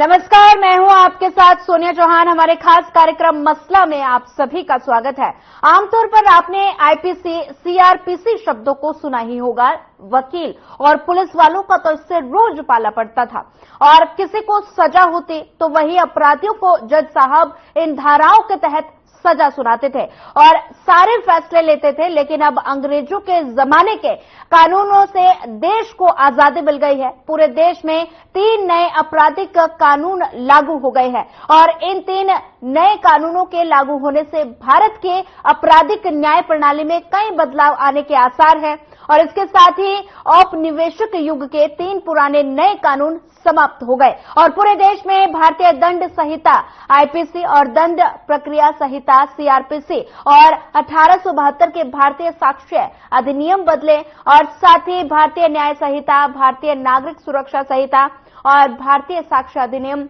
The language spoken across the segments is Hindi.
नमस्कार, मैं हूं आपके साथ सोनिया चौहान। हमारे खास कार्यक्रम मसला में आप सभी का स्वागत है। आमतौर पर आपने आईपीसी, सीआरपीसी शब्दों को सुना ही होगा। वकील और पुलिस वालों का तो इससे रोज पाला पड़ता था और किसी को सजा होती तो वही अपराधियों को जज साहब इन धाराओं के तहत सजा सुनाते थे और सारे फैसले लेते थे। लेकिन अब अंग्रेजों के जमाने के कानूनों से देश को आजादी मिल गई है। पूरे देश में 3 नए आपराधिक कानून लागू हो गए हैं और इन 3 नए कानूनों के लागू होने से भारत के आपराधिक न्याय प्रणाली में कई बदलाव आने के आसार हैं और इसके साथ ही औपनिवेशिक युग के 3 पुराने नए कानून समाप्त हो गए और पूरे देश में भारतीय दंड संहिता आईपीसी और दंड प्रक्रिया संहिता सीआरपीसी और 1872 के भारतीय साक्ष्य अधिनियम बदले और साथ ही भारतीय न्याय संहिता, भारतीय नागरिक सुरक्षा संहिता और भारतीय साक्ष्य अधिनियम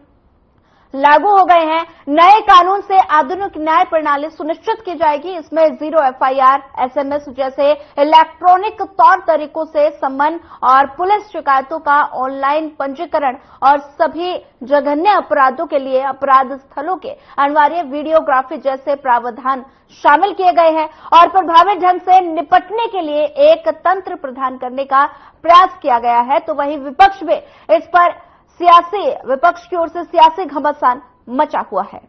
लागू हो गए हैं। नए कानून से आधुनिक न्याय प्रणाली सुनिश्चित की जाएगी। इसमें 0 एफआईआर, एसएमएस जैसे इलेक्ट्रॉनिक तौर तरीकों से सम्मन और पुलिस शिकायतों का ऑनलाइन पंजीकरण और सभी जघन्य अपराधों के लिए अपराध स्थलों के अनिवार्य वीडियोग्राफी जैसे प्रावधान शामिल किए गए हैं और प्रभावी ढंग से निपटने के लिए एक तंत्र प्रदान करने का प्रयास किया गया है। तो वहीं विपक्ष में इस पर विपक्ष की ओर से सियासी घमासान मचा हुआ है।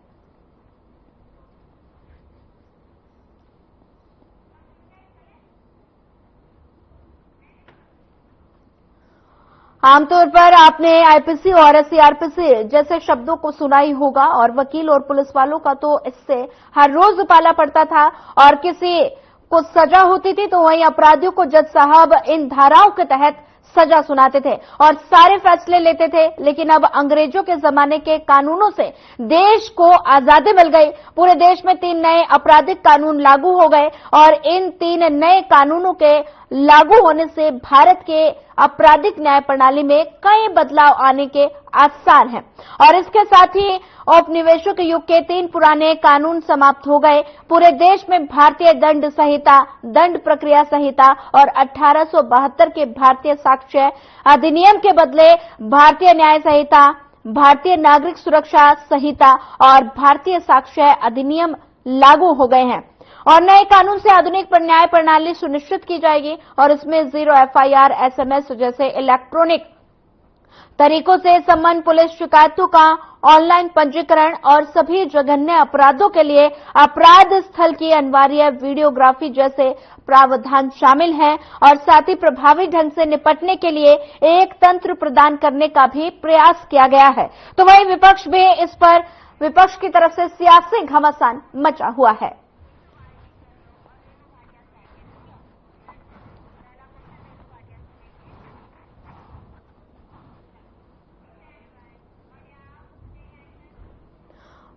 आमतौर पर आपने आईपीसी और सीआरपीसी जैसे शब्दों को सुना ही होगा और वकील और पुलिस वालों का तो इससे हर रोज पाला पड़ता था और किसी को सजा होती थी तो वहीं अपराधियों को जज साहब इन धाराओं के तहत सजा सुनाते थे और सारे फैसले लेते थे। लेकिन अब अंग्रेजों के जमाने के कानूनों से देश को आजादी मिल गई। पूरे देश में 3 नए आपराधिक कानून लागू हो गए और इन 3 नए कानूनों के लागू होने से भारत के आपराधिक न्याय प्रणाली में कई बदलाव आने के आसार हैं और इसके साथ ही औपनिवेशिक युग के 3 पुराने कानून समाप्त हो गए। पूरे देश में भारतीय दंड संहिता, दंड प्रक्रिया संहिता और 1872 के भारतीय साक्ष्य अधिनियम के बदले भारतीय न्याय संहिता, भारतीय नागरिक सुरक्षा संहिता और भारतीय साक्ष्य अधिनियम लागू हो गए हैं और नए कानून से आधुनिक न्याय प्रणाली सुनिश्चित की जाएगी और इसमें 0 एफआईआर, एसएमएस जैसे इलेक्ट्रॉनिक तरीकों से सम्मन, पुलिस शिकायतों का ऑनलाइन पंजीकरण और सभी जघन्य अपराधों के लिए अपराध स्थल की अनिवार्य वीडियोग्राफी जैसे प्रावधान शामिल हैं और साथ ही प्रभावी ढंग से निपटने के लिए एक तंत्र प्रदान करने का भी प्रयास किया गया है। तो वहीं विपक्ष भी इस पर विपक्ष की तरफ से सियासी घमासान मचा हुआ है।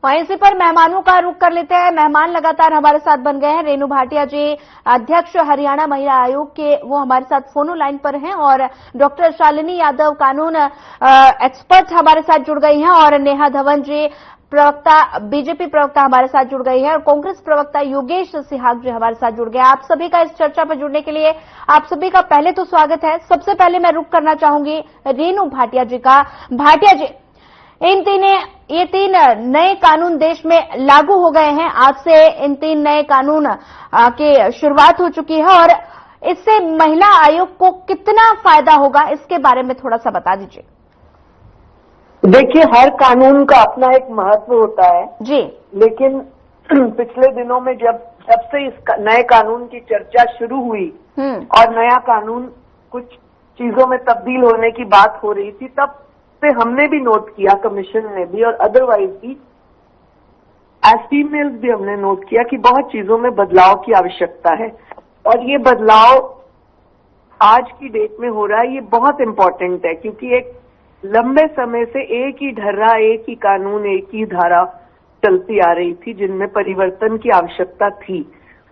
वहीं इसी पर मेहमानों का रुख कर लेते हैं। मेहमान लगातार हमारे साथ बन गए हैं। रेणु भाटिया जी, अध्यक्ष हरियाणा महिला आयोग के, वो हमारे साथ फोन लाइन पर हैं और डॉक्टर शालिनी यादव, कानून एक्सपर्ट हमारे साथ जुड़ गई हैं और नेहा धवन जी, प्रवक्ता, बीजेपी प्रवक्ता हमारे साथ जुड़ गई है और कांग्रेस प्रवक्ता योगेश सिहाग जी हमारे साथ जुड़ गए। आप सभी का इस चर्चा पर जुड़ने के लिए आप सभी का पहले तो स्वागत है। सबसे पहले मैं रुख करना चाहूंगी रेणु भाटिया जी का। भाटिया जी, ये 3 नए कानून देश में लागू हो गए हैं। आज से इन 3 नए कानून की शुरुआत हो चुकी है और इससे महिला आयोग को कितना फायदा होगा, इसके बारे में थोड़ा सा बता दीजिए। देखिए, हर कानून का अपना एक महत्व होता है जी, लेकिन पिछले दिनों में जब से इस नए कानून की चर्चा शुरू हुई और नया कानून कुछ चीजों में तब्दील होने की बात हो रही थी, तब से हमने भी नोट किया, कमीशन ने भी और अदरवाइज भी एज फीमेल्स भी हमने नोट किया कि बहुत चीजों में बदलाव की आवश्यकता है और ये बदलाव आज की डेट में हो रहा है। ये बहुत इम्पोर्टेंट है क्योंकि एक लंबे समय से एक ही ढर्रा, एक ही कानून, एक ही धारा चलती आ रही थी जिनमें परिवर्तन की आवश्यकता थी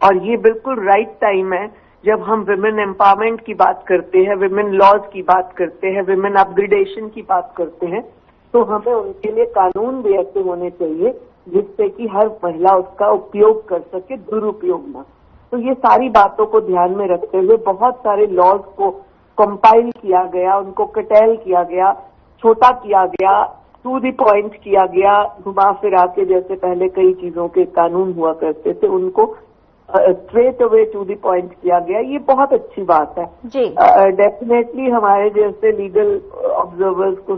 और ये बिल्कुल राइट टाइम है जब हम विमेन एम्पावरमेंट की बात करते हैं, विमेन लॉज की बात करते हैं, विमेन अपग्रेडेशन की बात करते हैं, तो हमें उनके लिए कानून भी ऐसे होने चाहिए जिससे कि हर महिला उसका उपयोग कर सके, दुरुपयोग न। तो ये सारी बातों को ध्यान में रखते हुए बहुत सारे लॉज को कंपाइल किया गया, उनको कटैल किया गया, छोटा किया गया, टू द पॉइंट किया गया, घुमा फिरा के, जैसे पहले कई चीजों के कानून हुआ करते थे उनको straight away to the point किया गया। ये बहुत अच्छी बात है जी। डेफिनेटली हमारे जैसे लीगल ऑब्जर्वर्स को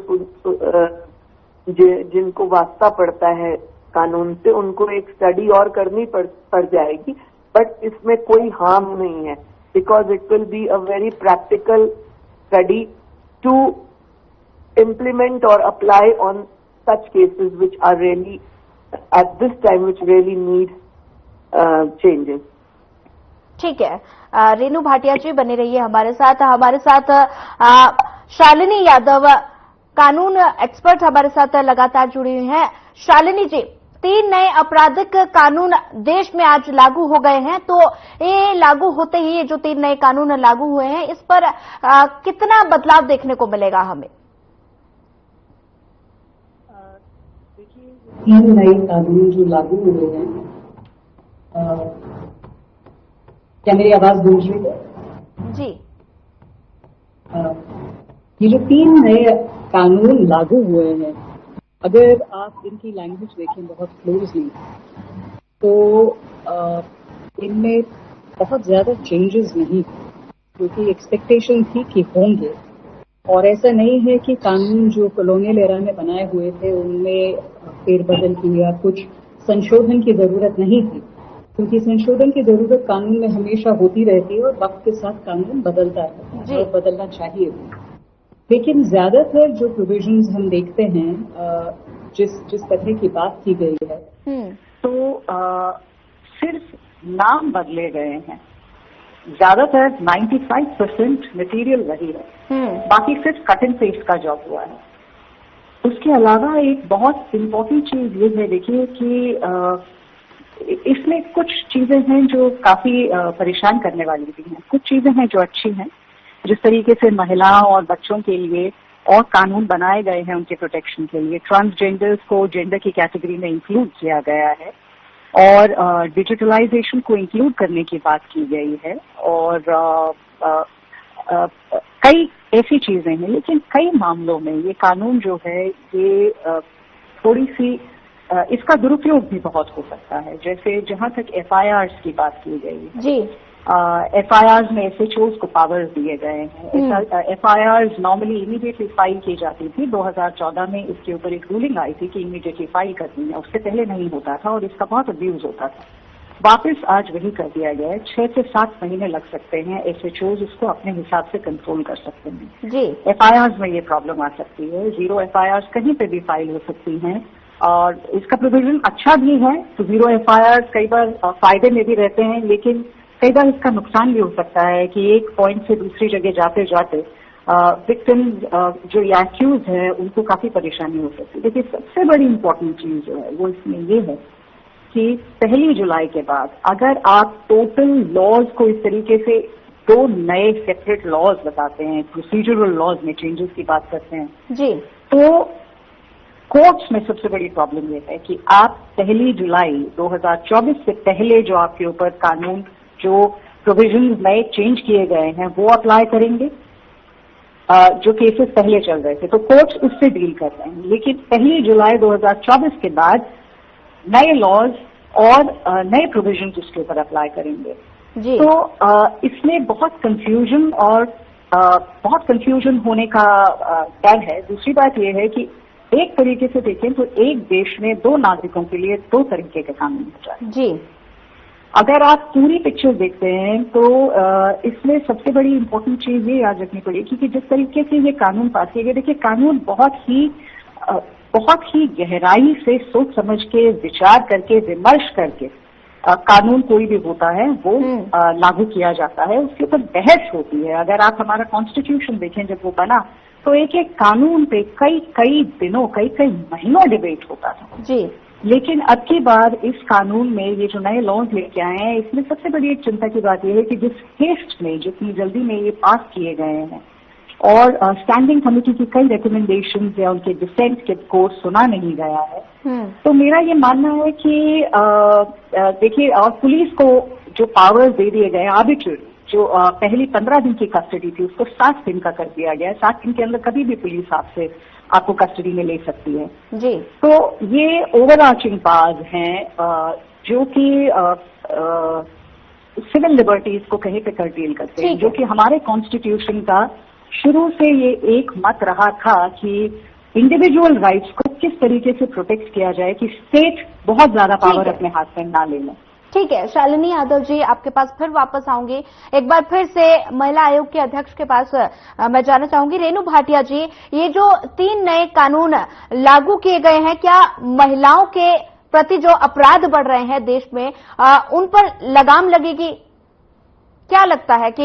जिनको वास्ता पड़ता है कानून से, उनको एक स्टडी और करनी पड़ जाएगी, बट इसमें कोई हार्म नहीं है, because it will be a very practical study to implement or apply on such cases which are really at this time which really need changes. ठीक है, रेनू भाटिया जी बने रहिए हमारे साथ शालिनी यादव कानून एक्सपर्ट हमारे साथ लगातार जुड़ी हुई हैं। शालिनी जी, 3 नए आपराधिक कानून देश में आज लागू हो गए हैं, तो ये लागू होते ही ये जो 3 नए कानून लागू हुए हैं, इस पर कितना बदलाव देखने को मिलेगा हमें? 3 नए कानून जो लागू हुए हैं, क्या मेरी आवाज गूंज रही है? जी। ये जो 3 नए कानून लागू हुए हैं, अगर आप इनकी लैंग्वेज देखें बहुत क्लोजली, तो इनमें बहुत ज्यादा चेंजेस नहीं, क्योंकि एक्सपेक्टेशन थी कि होंगे, और ऐसा नहीं है कि कानून जो कॉलोनियल एरा में बनाए हुए थे उनमें फेरबदल की या कुछ संशोधन की जरूरत नहीं थी, क्योंकि संशोधन की जरूरत कानून में हमेशा होती रहती है और वक्त के साथ कानून बदलता है और बदलना चाहिए। लेकिन ज्यादातर जो प्रोविजंस हम देखते हैं, जिस तरह की बात की गई है, तो सिर्फ नाम बदले गए हैं। ज्यादातर 95% मटेरियल वही है, बाकी सिर्फ कट एंड पेस्ट का जॉब हुआ है। उसके अलावा एक बहुत इम्पोर्टेंट चीज ये है, देखिए कि इसमें कुछ चीजें हैं जो काफी परेशान करने वाली भी हैं, कुछ चीजें हैं जो अच्छी हैं। जिस तरीके से महिलाओं और बच्चों के लिए और कानून बनाए गए हैं उनके प्रोटेक्शन के लिए, ट्रांसजेंडर्स को जेंडर की कैटेगरी में इंक्लूड किया गया है, और डिजिटलाइजेशन को इंक्लूड करने की बात की गई है, और कई ऐसी चीजें हैं। लेकिन कई मामलों में ये कानून जो है ये थोड़ी सी इसका दुरुपयोग भी बहुत हो सकता है। जैसे जहां तक FIRs की बात की गई है जी, FIRs में SHOs को पावर्स दिए गए हैं। FIRs नॉर्मली इमीडिएटली फाइल की जाती थी। 2014 में इसके ऊपर एक रूलिंग आई थी कि इमीडिएटली फाइल करनी है, उससे पहले नहीं होता था और इसका बहुत अब्यूज होता था। वापस आज वही कर दिया गया है। 6 से 7 महीने लग सकते हैं, SHOs इसको अपने हिसाब से कंट्रोल कर सकते हैं जी। FIRs में ये प्रॉब्लम आ सकती है, 0 FIRs कहीं पे भी फाइल हो सकती हैं, और इसका प्रोविजन अच्छा भी है। तो 0 FIRs कई बार फायदे में भी रहते हैं, लेकिन कई बार इसका नुकसान भी हो सकता है कि एक पॉइंट से दूसरी जगह जाते जाते विक्टिम्स जो एक्यूज है उनको काफी परेशानी हो सकती है। देखिए, सबसे बड़ी इम्पोर्टेंट चीज जो है वो इसमें ये है कि 1 जुलाई के बाद अगर आप टोटल लॉज को इस तरीके से 2 नए सेपरेट लॉज बताते हैं, प्रोसीजरल लॉज में चेंजेस की बात करते हैं जी, तो कोर्ट्स में सबसे बड़ी प्रॉब्लम ये है कि आप 1 जुलाई 2024 से पहले जो आपके ऊपर कानून जो प्रोविजंस नए चेंज किए गए हैं वो अप्लाई करेंगे, जो केसेस पहले चल रहे थे, तो कोर्ट्स उससे डील कर रहे हैं। लेकिन 1 जुलाई 2024 के बाद नए लॉज और नए प्रोविजंस उसके ऊपर अप्लाई करेंगे जी। तो इसमें बहुत कंफ्यूजन और बहुत कंफ्यूजन होने का डर है। दूसरी बात यह है कि एक तरीके से देखें तो एक देश में 2 नागरिकों के लिए 2 तरीके के कानून हो जाए जी। अगर आप पूरी पिक्चर देखते हैं तो इसमें सबसे बड़ी इम्पोर्टेंट चीज ये याद रखनी पड़ेगी कि जिस तरीके से ये कानून पास किए गए, देखिए कानून बहुत ही गहराई से सोच समझ के विचार करके विमर्श करके कानून कोई भी होता है वो लागू किया जाता है, उसके ऊपर बहस होती है। अगर आप हमारा कॉन्स्टिट्यूशन देखें जब वो बना तो एक एक कानून पे कई दिनों कई महीनों डिबेट होता था जी। लेकिन अब की बार इस कानून में ये जो नए लॉज लेके आए हैं, इसमें सबसे बड़ी एक चिंता की बात यह है कि जिस हेस्ट में जितनी जल्दी में ये पास किए गए हैं और स्टैंडिंग कमेटी की कई रिकमेंडेशन या उनके डिसेंट के को सुना नहीं गया है, तो मेरा ये मानना है कि देखिए, और पुलिस को जो पावर्स दे दिए गए आर्बिट्रेरी, जो पहली 15 दिन की कस्टडी थी उसको 7 दिन का कर दिया गया है। 7 दिन के अंदर कभी भी पुलिस आपको कस्टडी में ले सकती है जी। तो ये ओवरआर्चिंग पावर्स हैं जो कि सिविल लिबर्टीज को कहीं पे कर्टेल करते हैं, जो कि हमारे कॉन्स्टिट्यूशन का शुरू से ये एक मत रहा था कि इंडिविजुअल राइट्स को किस तरीके से प्रोटेक्ट किया जाए कि स्टेट बहुत ज्यादा पावर अपने हाथ में ना ले लें। ठीक है, शालिनी यादव जी आपके पास फिर वापस आऊंगी। एक बार फिर से महिला आयोग के अध्यक्ष के पास मैं जाना चाहूंगी। रेणु भाटिया जी, ये जो 3 नए कानून लागू किए गए हैं, क्या महिलाओं के प्रति जो अपराध बढ़ रहे हैं देश में उन पर लगाम लगेगी? क्या लगता है कि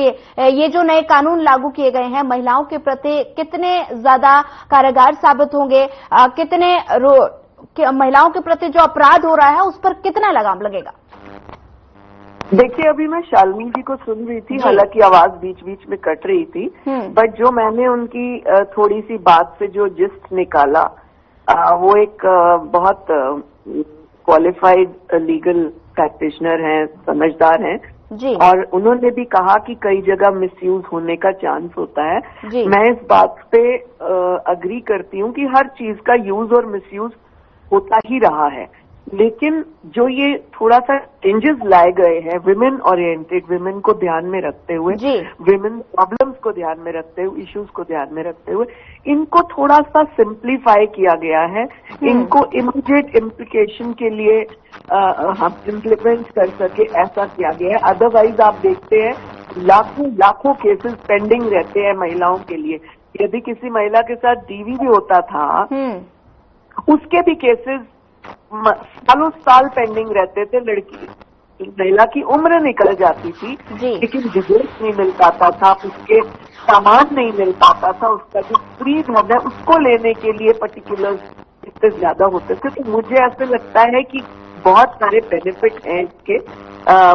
ये जो नए कानून लागू किए गए हैं महिलाओं के प्रति कितने ज्यादा कारगर साबित होंगे? कितने महिलाओं के प्रति जो अपराध हो रहा है उस पर कितना लगाम लगेगा? देखिए, अभी मैं शालिनी जी को सुन रही थी, हालांकि आवाज बीच बीच में कट रही थी, बट जो मैंने उनकी थोड़ी सी बात से जो जिस्ट निकाला वो एक बहुत क्वालिफाइड लीगल प्रैक्टिशनर हैं, समझदार हैं जी। और उन्होंने भी कहा कि कई जगह मिसयूज होने का चांस होता है जी। मैं इस बात पे अग्री करती हूँ कि हर चीज का यूज और मिसयूज होता ही रहा है, लेकिन जो ये थोड़ा सा चेंजेस लाए गए हैं विमेन ओरिएंटेड, विमेन को ध्यान में रखते हुए, विमेन प्रॉब्लम्स को ध्यान में रखते हुए, इश्यूज को ध्यान में रखते हुए इनको थोड़ा सा सिंप्लीफाई किया गया है। इनको इमीडिएट इम्प्लीकेशन के लिए हम इम्प्लीमेंट कर सके ऐसा किया गया है। अदरवाइज आप देखते हैं लाखों केसेस पेंडिंग रहते हैं महिलाओं के लिए। यदि किसी महिला के साथ डीवी भी होता था उसके भी केसेस सालों साल पेंडिंग रहते थे। लड़की महिला की उम्र निकल जाती थी लेकिन डिवोर्स नहीं मिल पाता था, उसके सामान नहीं मिल पाता था, उसका जो फ्री धन है उसको लेने के लिए पर्टिकुलर इतने ज्यादा होते थे। तो मुझे ऐसे लगता है कि बहुत सारे बेनिफिट हैं इसके,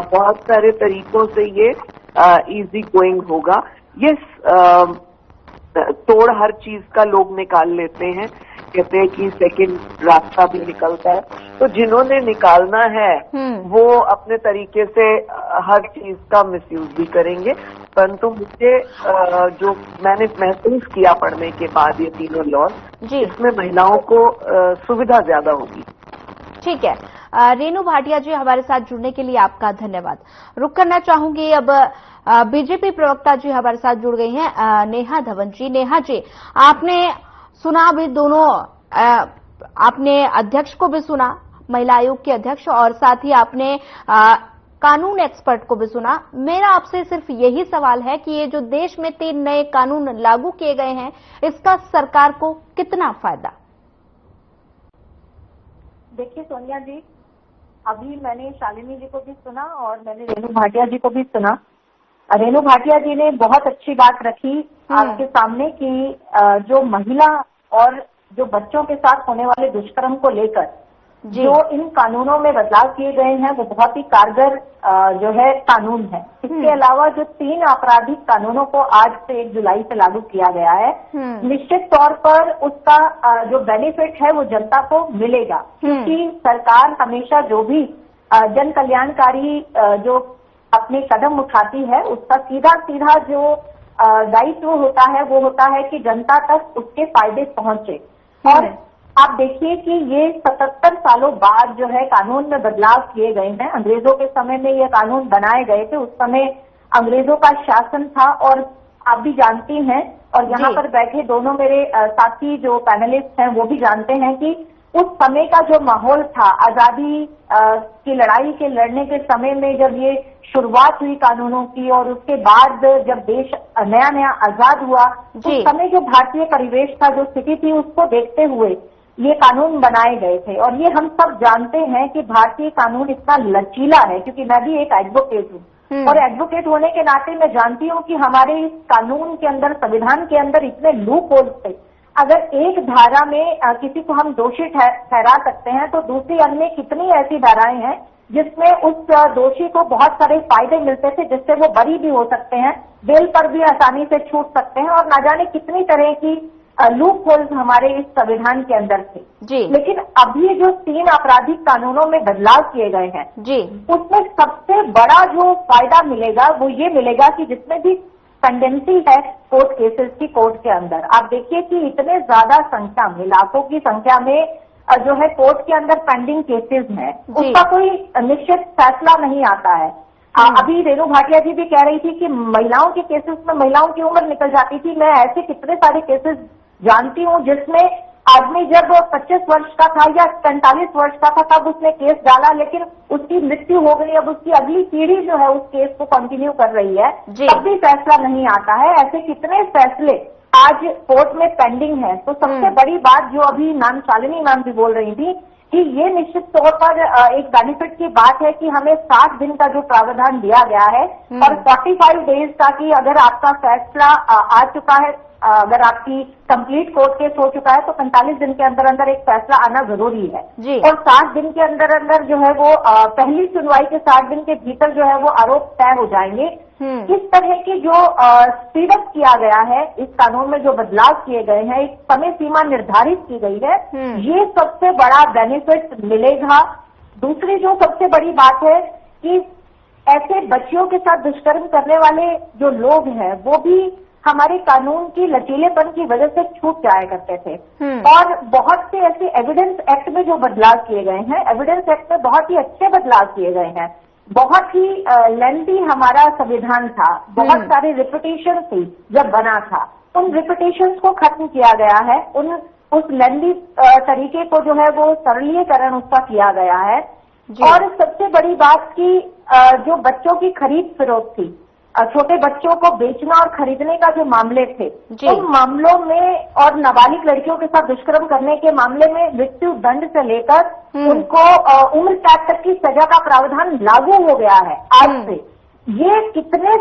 बहुत सारे तरीकों से ये इजी गोइंग होगा। ये तोड़ हर चीज का लोग निकाल लेते हैं, कहते हैं कि सेकंड रास्ता भी निकलता है, तो जिन्होंने निकालना है वो अपने तरीके से हर चीज का मिसयूज भी करेंगे। परंतु मुझे जो मैंने महसूस किया पढ़ने के बाद ये तीनों लॉ, इसमें महिलाओं को सुविधा ज्यादा होगी। ठीक है, रेणु भाटिया जी हमारे साथ जुड़ने के लिए आपका धन्यवाद। रुक करना चाहूंगी अब बीजेपी प्रवक्ता जी हमारे साथ जुड़ गई हैं, नेहा धवन जी। नेहा जी, आपने सुना भी दोनों, आपने अध्यक्ष को भी सुना, महिला आयोग के अध्यक्ष, और साथ ही आपने कानून एक्सपर्ट को भी सुना। मेरा आपसे सिर्फ यही सवाल है कि ये जो देश में 3 नए कानून लागू किए गए हैं इसका सरकार को कितना फायदा? देखिए सोनिया जी, अभी मैंने शालिनी जी को भी सुना और मैंने रेणु भाटिया जी को भी सुना। रेणु भाटिया जी ने बहुत अच्छी बात रखी आपके सामने कि जो महिला और जो बच्चों के साथ होने वाले दुष्कर्म को लेकर जो इन कानूनों में बदलाव किए गए हैं वो बहुत ही कारगर जो है कानून है। इसके अलावा जो 3 आपराधिक कानूनों को आज से 1 जुलाई से लागू किया गया है, निश्चित तौर पर उसका जो बेनिफिट है वो जनता को मिलेगा, क्योंकि सरकार हमेशा जो भी जन कल्याणकारी जो अपने कदम उठाती है उसका सीधा जो दायित्व होता है वो होता है कि जनता तक उसके फायदे पहुंचे। और आप देखिए कि ये 77 सालों बाद जो है कानून में बदलाव किए गए हैं। अंग्रेजों के समय में ये कानून बनाए गए थे, उस समय अंग्रेजों का शासन था और आप भी जानती हैं और यहाँ पर बैठे दोनों मेरे साथी जो पैनलिस्ट हैं वो भी जानते हैं कि उस समय का जो माहौल था, आजादी की लड़ाई के लड़ने के समय में जब ये शुरुआत हुई कानूनों की और उसके बाद जब देश नया आजाद हुआ, उस समय जो भारतीय परिवेश था, जो स्थिति थी, उसको देखते हुए ये कानून बनाए गए थे। और ये हम सब जानते हैं कि भारतीय कानून इतना लचीला है, क्योंकि मैं भी एक एडवोकेट हूँ और एडवोकेट होने के नाते मैं जानती हूँ कि हमारे इस कानून के अंदर, संविधान के अंदर इतने लूप होल्स थे। अगर एक धारा में किसी को हम दोषी ठहरा सकते हैं तो दूसरी अन्य कितनी ऐसी धाराएं हैं जिसमें उस दोषी को बहुत सारे फायदे मिलते थे, जिससे वो बरी भी हो सकते हैं, बेल पर भी आसानी से छूट सकते हैं और ना जाने कितनी तरह की लूप होल्स हमारे इस संविधान के अंदर थे जी। लेकिन अभी जो 3 आपराधिक कानूनों में बदलाव किए गए हैं जी, उसमें सबसे बड़ा जो फायदा मिलेगा वो ये मिलेगा कि जिसमें भी पेंडेंसी है कोर्ट केसेस की कोर्ट के अंदर, आप देखिए कि इतने ज्यादा संख्या में, लाखों की संख्या में जो है कोर्ट के अंदर पेंडिंग केसेस हैं, उसका कोई निश्चित फैसला नहीं आता है। अभी रेणु भाटिया जी भी कह रही थी कि महिलाओं के केसेस में महिलाओं की उम्र निकल जाती थी। मैं ऐसे कितने सारे केसेस जानती हूँ जिसमें आदमी जब 25 वर्ष का था या 45 वर्ष का था तब उसने केस डाला, लेकिन उसकी मृत्यु हो गई। अब उसकी अगली पीढ़ी जो है उस केस को कंटिन्यू कर रही है, तब भी फैसला नहीं आता है। ऐसे कितने फैसले आज कोर्ट में पेंडिंग है। तो सबसे बड़ी बात जो अभी मैम शालिनी मैम भी बोल रही थी कि ये निश्चित तौर पर एक बेनिफिट की बात है कि हमें 60 दिन का जो प्रावधान दिया गया है और 45 डेज का कि अगर आपका फैसला आ चुका है, अगर आपकी कंप्लीट कोर्ट केस हो चुका है तो 45 दिन के अंदर अंदर एक फैसला आना जरूरी है जी। और 60 दिन के अंदर अंदर जो है वो पहली सुनवाई के 60 दिन के भीतर जो है वो आरोप तय हो जाएंगे। इस तरह की जो स्पीड अप किया गया है, इस कानून में जो बदलाव किए गए हैं, एक समय सीमा निर्धारित की गई है, ये सबसे बड़ा बेनिफिट मिलेगा। दूसरी जो सबसे बड़ी बात है कि ऐसे बच्चियों के साथ दुष्कर्म करने वाले जो लोग हैं वो भी हमारे कानून की लचीलेपन की वजह से छूट जाया करते थे। और बहुत से ऐसे एविडेंस एक्ट में जो बदलाव किए गए हैं, एविडेंस एक्ट में बहुत ही अच्छे बदलाव किए गए हैं। बहुत ही लेंथी हमारा संविधान था, बहुत सारे रिपिटेशन थी जब बना था, उन रिपिटेशंस को खत्म किया गया है। उस लेंथी तरीके को जो है वो सरलीकरण उसका किया गया है। और सबसे बड़ी बात की जो बच्चों की खरीद फरोख्त थी, छोटे बच्चों को बेचना और खरीदने का जो मामले थे, उन मामलों में और नाबालिग लड़कियों के साथ दुष्कर्म करने के मामले में मृत्यु दंड से लेकर उनको उम्र कैद तक की सजा का प्रावधान लागू हो गया है आज से। ये कितने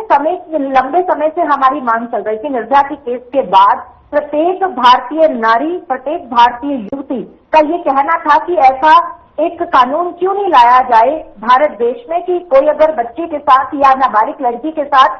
लंबे समय से हमारी मांग चल रही थी। निर्भया के केस के बाद प्रत्येक भारतीय नारी, प्रत्येक भारतीय युवती का ये कहना था कि ऐसा एक कानून क्यों नहीं लाया जाए भारत देश में कि कोई अगर बच्चे के साथ या नाबालिग लड़की के साथ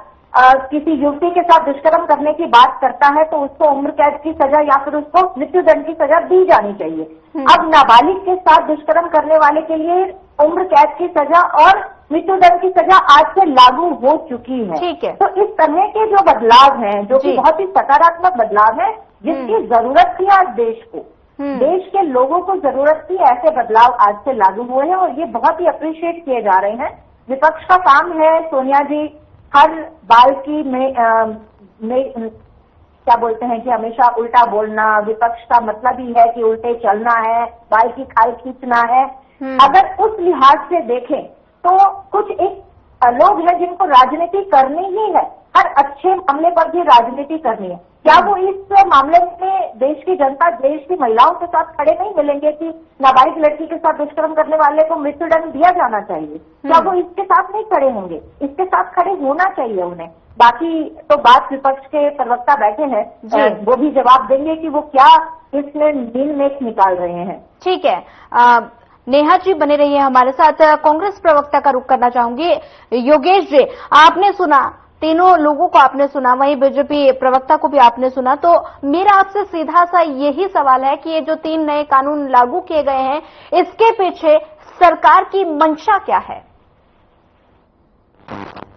किसी युवती के साथ दुष्कर्म करने की बात करता है तो उसको उम्र कैद की सजा या फिर उसको मृत्यु दंड की सजा दी जानी चाहिए। अब नाबालिग के साथ दुष्कर्म करने वाले के लिए उम्र कैद की सजा और मृत्यु दंड की सजा आज से लागू हो चुकी है। ठीक है। तो इस तरह के जो बदलाव हैं, जो कि बहुत ही सकारात्मक बदलाव है, जिसकी जरूरत थी आज देश को, देश के लोगों को जरूरत थी, ऐसे बदलाव आज से लागू हुए हैं और ये बहुत ही अप्रिशिएट किए जा रहे हैं। विपक्ष का काम है, सोनिया जी, हर बाल की में क्या बोलते हैं कि हमेशा उल्टा बोलना। विपक्ष का मतलब ही है कि उल्टे चलना है, बाल की खाल खींचना है। अगर उस लिहाज से देखें तो कुछ एक लोग हैं जिनको राजनीति करनी ही है, हर अच्छे मामले पर भी राजनीति करनी है। क्या वो इस मामले में देश की जनता, देश की महिलाओं के साथ खड़े नहीं मिलेंगे कि नाबालिग लड़की के साथ दुष्कर्म करने वाले को मृत्युदंड दिया जाना चाहिए? क्या वो इसके साथ नहीं खड़े होंगे? इसके साथ खड़े होना चाहिए उन्हें। बाकी तो बात विपक्ष के प्रवक्ता बैठे हैं, वो भी जवाब देंगे कि वो क्या इसमें नील मेख निकाल रहे हैं। ठीक है, नेहा जी बने रहिए हमारे साथ। कांग्रेस प्रवक्ता का रुख करना चाहूंगी। योगेश जी, आपने सुना, तीनों लोगों को आपने सुना, वहीं बीजेपी प्रवक्ता को भी आपने सुना, तो मेरा आपसे सीधा सा यही सवाल है कि ये जो 3 नए कानून लागू किए गए हैं, इसके पीछे सरकार की मंशा क्या है?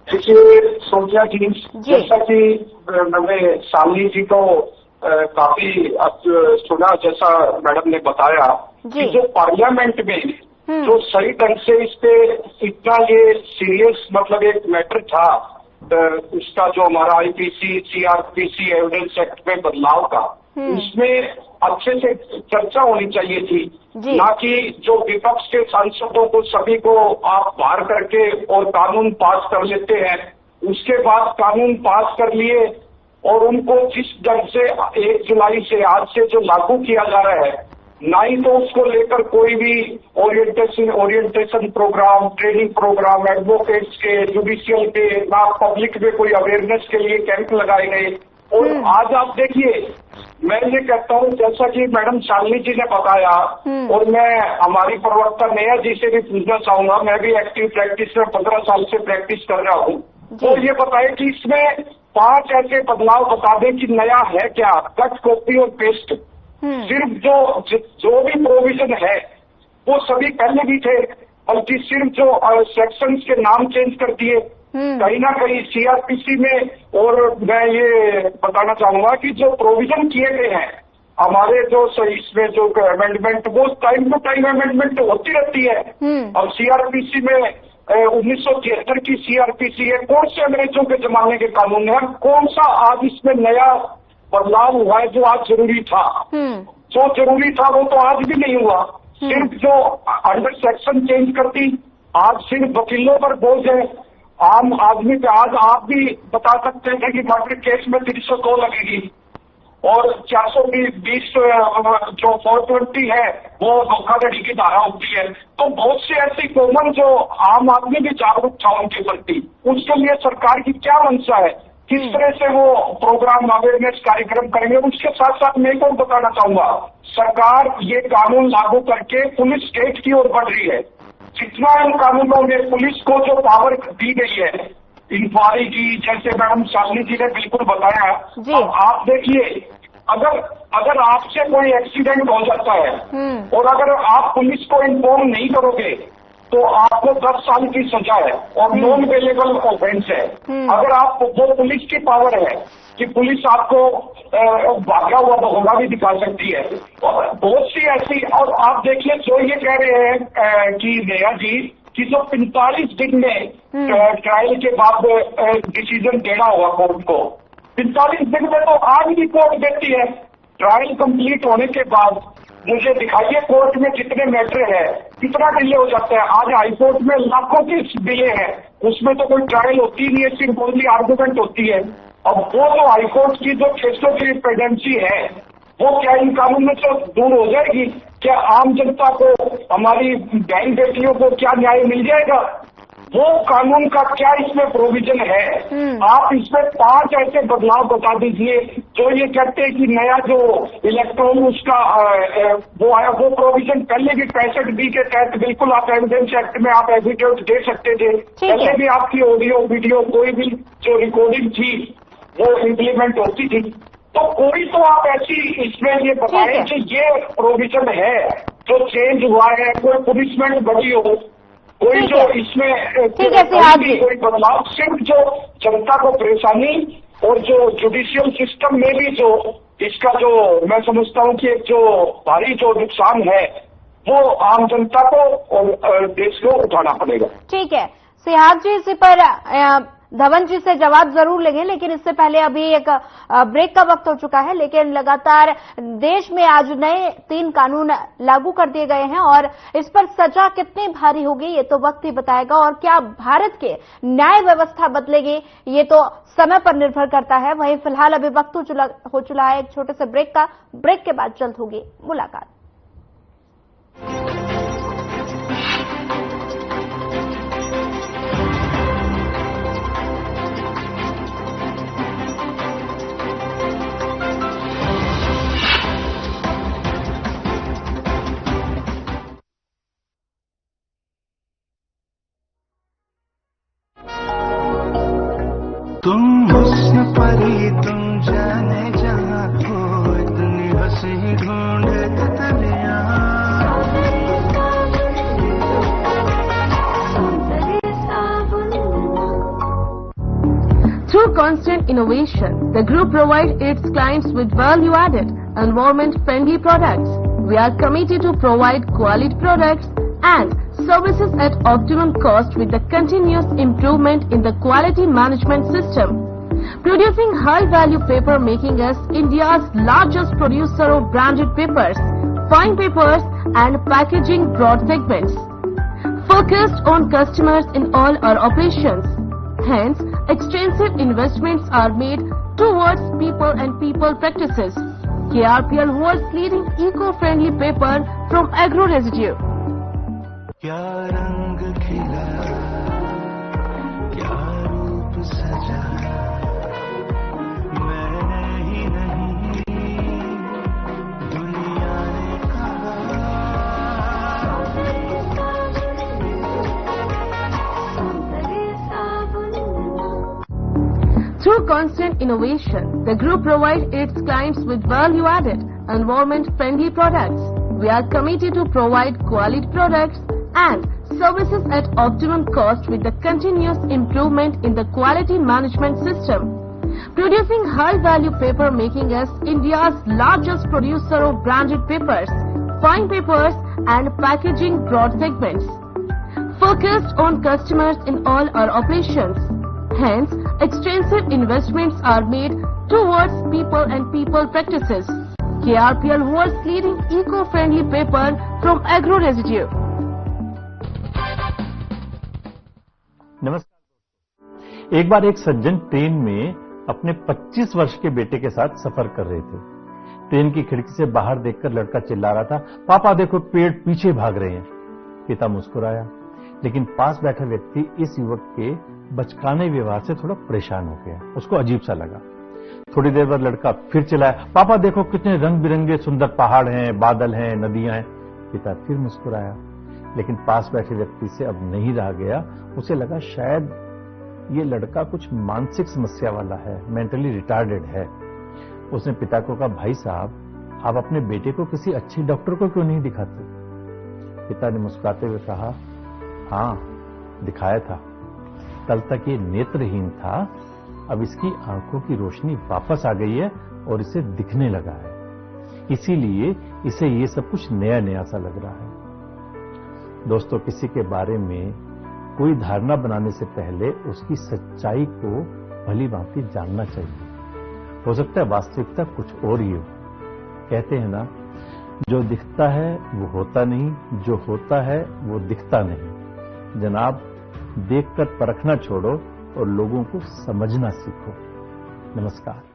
देखिए सोनिया जी, जैसा कि मैंने शालिनी जी को काफी सुना, जैसा मैडम ने बताया कि जो पार्लियामेंट में जो सही ढंग से इस पे इतना ये सीरियस मतलब एक मैटर था, उसका जो हमारा आईपीसी सीआरपीसी एविडेंस एक्ट में बदलाव का, उसमें अच्छे से चर्चा होनी चाहिए थी, ना कि जो विपक्ष के सांसदों को सभी को आप बाहर करके और कानून पास कर लेते हैं, उसके बाद कानून पास कर लिए और उनको जिस ढंग से 1 जुलाई से आज से जो लागू किया जा रहा है, ना ही तो उसको लेकर कोई भी orientation program, training program, advocates के, जुडिशियल के, ना पब्लिक में कोई अवेयरनेस के लिए कैंप लगाए गए। और आज आप देखिए, मैं ये कहता हूँ, जैसा कि मैडम शालिनी जी ने बताया और मैं हमारी प्रवक्ता नेहा जी से भी पूछना चाहूंगा, मैं भी एक्टिव प्रैक्टिस में 15 साल से प्रैक्टिस कर रहा हूँ। वो ये बताए कि इसमें 5 ऐसे बदलाव बता दें कि नया है क्या। कट, कॉपी और पेस्ट, सिर्फ जो भी प्रोविजन है वो सभी पहले भी थे, बल्कि सिर्फ जो सेक्शंस के नाम चेंज कर दिए कहीं ना कहीं सीआरपीसी में। और मैं ये बताना चाहूंगा कि जो प्रोविजन किए गए हैं हमारे जो इसमें जो अमेंडमेंट, वो टाइम टू टाइम अमेंडमेंट होती रहती है। और सीआरपीसी में 1973 की सीआरपीसी है, कौन से अंग्रेजों के जमाने के कानून है, कौन सा आज इसमें नया बदलाव हुआ है जो आज जरूरी था। जो जरूरी था वो तो आज भी नहीं हुआ। सिर्फ जो अंडर सेक्शन चेंज करती, आज सिर्फ वकीलों पर बोझ है, आम आदमी पे। आज आप भी बता सकते हैं कि मर्डर केस में 302 लगेगी और 420 जो 420 है वो धोखाधड़ी की धारा होती है। तो बहुत से ऐसी कॉमन जो आम आदमी भी जागरूक था उनके प्रति, उसके लिए सरकार की क्या मंशा है, किस तरह से वो प्रोग्राम अवेयरनेस कार्यक्रम करेंगे। उसके साथ साथ मैं को बताना चाहूंगा, सरकार ये कानून लागू करके पुलिस स्टेट की ओर बढ़ रही है। जितना इन कानूनों में पुलिस को जो पावर दी गई है इंक्वायरी की, जैसे मैडम शालिनी जी ने बिल्कुल बताया। अब आप देखिए, अगर आपसे कोई एक्सीडेंट हो जाता है और अगर आप पुलिस को इन्फॉर्म नहीं करोगे तो आपको 10 साल की सजा है और नॉन अवेलेबल ऑफेंस है। अगर आप वो पुलिस की पावर है कि पुलिस आपको भागा हुआ भगोड़ा भी दिखा सकती है। और बहुत सी ऐसी, और आप देखिए जो ये कह रहे हैं कि नेहा जी कि जो 45 दिन में ट्रायल के बाद डिसीजन देना होगा कोर्ट को, 45 दिन में तो आज भी कोर्ट देती है। ट्रायल कंप्लीट होने के बाद मुझे दिखाइए कोर्ट में कितने मैटर है, कितना डिले हो जाता है। आज हाईकोर्ट में लाखों की डिले है, उसमें तो कोई ट्रायल होती नहीं है, सिर्फ ओनली आर्गूमेंट होती है। अब वो जो हाईकोर्ट की जो केसों की पेंडेंसी है वो क्या इन कानूनों से दूर हो जाएगी? क्या आम जनता को, हमारी बहन बेटियों को क्या न्याय मिल जाएगा? वो कानून का क्या इसमें प्रोविजन है? आप इसमें 5 ऐसे बदलाव बता दीजिए जो ये कहते हैं कि नया जो इलेक्ट्रॉन उसका वो आया, वो प्रोविजन पहले भी 65B के तहत बिल्कुल आप एविडेंस एक्ट में आप एफिडेविट दे सकते थे। पहले भी आपकी ऑडियो वीडियो कोई भी जो रिकॉर्डिंग थी वो इम्प्लीमेंट होती थी। तो कोई तो आप ऐसी इसमें ये बताएं कि ये प्रोविजन है जो चेंज हुआ है, कोई पुलिसमेंट बड़ी हो, कोई जो इसमें कोई बदलाव, सिर्फ जो जनता को परेशानी और जो जुडिशियल सिस्टम में भी जो इसका जो मैं समझता हूँ कि एक जो भारी जो नुकसान है वो आम जनता को और देश को उठाना पड़ेगा। ठीक है सिहाग जी, इसी पर धवन जी से जवाब जरूर लेंगे, लेकिन इससे पहले अभी एक ब्रेक का वक्त हो चुका है। लेकिन लगातार देश में आज नए 3 कानून लागू कर दिए गए हैं और इस पर सजा कितनी भारी होगी ये तो वक्त ही बताएगा। और क्या भारत के न्याय व्यवस्था बदलेगी ये तो समय पर निर्भर करता है। वहीं फिलहाल अभी वक्त हो चुका है एक छोटे से ब्रेक का। ब्रेक के बाद जल्द होगी मुलाकात। तुम हुस्न परी तुम जाने जहाँ हो, इतनी हंसी ढूंढे तितलियाँ। Through constant innovation, the group provides its clients with value-added, environment-friendly products. We are committed to provide quality products and services at optimum cost with the continuous improvement in the quality management system. Producing high-value paper, making us India's largest producer of branded papers, fine papers and packaging broad segments. Focused on customers in all our operations. Hence, extensive investments are made towards people and people practices. KRPL world's leading eco-friendly paper from agro residue. क्या रंग खिला, क्या रूप सजा, मैंने ही नहीं दुनिया ने कहा। constant innovation, the group provides its clients with value-added, environment-friendly products. We are committed to provide quality products and services at optimum cost with the continuous improvement in the quality management system. Producing high-value paper, making us India's largest producer of branded papers, fine papers and packaging broad segments. Focused on customers in all our operations. Hence, extensive investments are made towards people and people practices. KRPL world's leading eco-friendly paper from agro residue. नमस्कार। एक बार एक सज्जन ट्रेन में अपने 25 वर्ष के बेटे के साथ सफर कर रहे थे। ट्रेन की खिड़की से बाहर देखकर लड़का चिल्ला रहा था, पापा देखो पेड़ पीछे भाग रहे हैं। पिता मुस्कुराया, लेकिन पास बैठा व्यक्ति इस युवक के बचकाने व्यवहार से थोड़ा परेशान हो गया। उसको अजीब सा लगा। थोड़ी देर बाद लड़का फिर चिल्लाया, पापा देखो कितने रंग बिरंगे सुंदर पहाड़ हैं, बादल हैं, नदियां हैं। पिता फिर मुस्कुराया, लेकिन पास बैठे व्यक्ति से अब नहीं रहा गया। उसे लगा शायद ये लड़का कुछ मानसिक समस्या वाला है, मेंटली रिटार्डेड है। उसने पिता को कहा, भाई साहब आप अपने बेटे को किसी अच्छे डॉक्टर को क्यों नहीं दिखाते? पिता ने मुस्कुराते हुए कहा, हाँ दिखाया था, कल तक ये नेत्रहीन था, अब इसकी आंखों की रोशनी वापस आ गई है और इसे दिखने लगा है, इसीलिए इसे ये सब कुछ नया नया सा लग रहा है। दोस्तों, किसी के बारे में कोई धारणा बनाने से पहले उसकी सच्चाई को भली भांति जानना चाहिए। हो सकता है वास्तविकता कुछ और ही हो। कहते हैं ना, जो दिखता है वो होता नहीं, जो होता है वो दिखता नहीं। जनाब, देखकर परखना छोड़ो और लोगों को समझना सीखो। नमस्कार।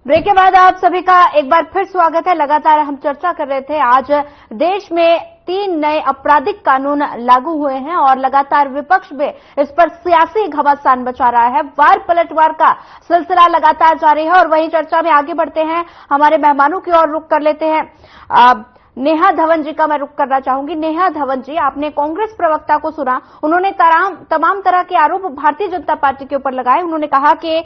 ब्रेक के बाद आप सभी का एक बार फिर स्वागत है। लगातार हम चर्चा कर रहे थे, आज देश में 3 नए आपराधिक कानून लागू हुए हैं और लगातार विपक्ष में इस पर सियासी घमासान मचा रहा है। वार पलटवार का सिलसिला लगातार जारी है और वहीं चर्चा में आगे बढ़ते हैं, हमारे मेहमानों की ओर रुख कर लेते हैं। नेहा धवन जी का मैं रुख करना चाहूंगी। नेहा धवन जी, आपने कांग्रेस प्रवक्ता को सुना, उन्होंने तमाम तरह के आरोप भारतीय जनता पार्टी के ऊपर लगाए। उन्होंने कहा कि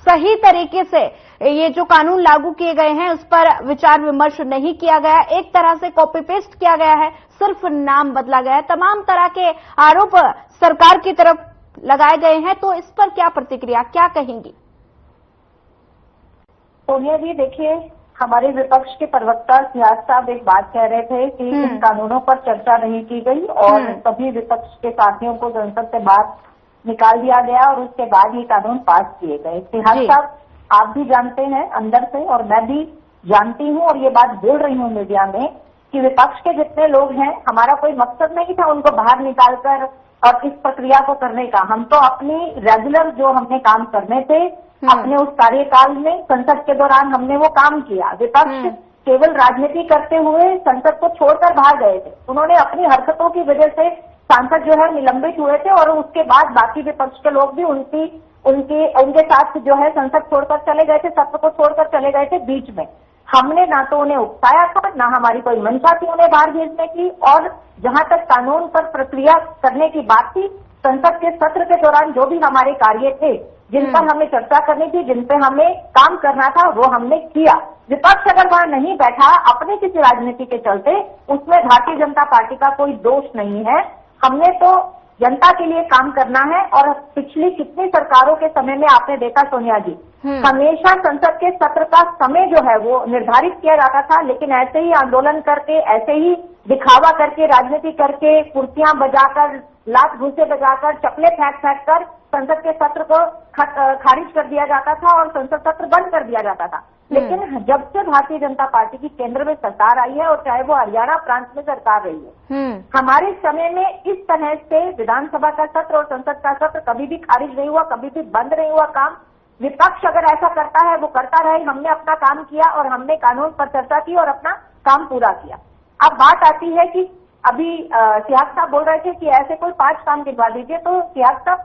सही तरीके से ये जो कानून लागू किए गए हैं उस पर विचार विमर्श नहीं किया गया, एक तरह से कॉपी पेस्ट किया गया है, सिर्फ नाम बदला गया है। तमाम तरह के आरोप सरकार की तरफ लगाए गए हैं, तो इस पर क्या प्रतिक्रिया, क्या कहेंगी? सोनिया जी, देखिए, हमारे विपक्ष के प्रवक्ता सियाज साहब एक बात कह रहे थे कि इन कानूनों पर चर्चा नहीं की गई और सभी विपक्ष के साथियों को संसद से बाहर निकाल दिया गया और उसके बाद ये कानून पास किए गए। सियाज साहब, आप भी जानते हैं अंदर से और मैं भी जानती हूँ और ये बात बोल रही हूँ मीडिया में कि विपक्ष के जितने लोग हैं, हमारा कोई मकसद नहीं था उनको बाहर निकालकर और इस प्रक्रिया को करने का। हम तो अपनी रेगुलर जो हमने काम करने थे अपने उस कार्यकाल में संसद के दौरान हमने वो काम किया। विपक्ष केवल राजनीति करते हुए संसद को छोड़कर बाहर गए थे। उन्होंने अपनी हरकतों की वजह से सांसद जो है निलंबित हुए थे और उसके बाद बाकी विपक्ष के लोग भी उनके साथ जो है संसद छोड़कर चले गए थे, सत्र को छोड़कर चले गए थे बीच में। हमने ना तो उन्हें उकसाया था, ना हमारी कोई मंशा थी उन्हें बाहर भेजने की। और जहां तक कानून पर प्रक्रिया करने की बात थी, संसद के सत्र के दौरान जो भी हमारे कार्य थे, जिन पर हमें चर्चा करनी थी, जिन पे हमें काम करना था, वो हमने किया। विपक्ष अगर वहां नहीं बैठा अपने किसी राजनीति के चलते, उसमें भारतीय जनता पार्टी का कोई दोष नहीं है। हमने तो जनता के लिए काम करना है। और पिछली कितनी सरकारों के समय में आपने देखा सोनिया जी, हमेशा संसद के सत्र का समय जो है वो निर्धारित किया जाता था, लेकिन ऐसे ही आंदोलन करके, ऐसे ही दिखावा करके, राजनीति करके, कुर्सियां बजाकर, लात घूसे बजाकर, चप्पलें फेंक कर संसद के सत्र को खारिज कर दिया जाता था और संसद सत्र बंद कर दिया जाता था। लेकिन जब से भारतीय जनता पार्टी की केंद्र में सरकार आई है और चाहे वो हरियाणा प्रांत में सरकार रही है, हमारे समय में इस तरह से विधानसभा का सत्र और संसद का सत्र कभी भी खारिज नहीं हुआ, कभी भी बंद नहीं हुआ काम। विपक्ष अगर ऐसा करता है वो करता रहे। हमने अपना काम किया और हमने कानून पर चर्चा की और अपना काम पूरा किया। अब बात आती है कि अभी सियाग साहब बोल रहे थे कि ऐसे कोई 5 काम गिनवा दीजिए, तो सियाग साहब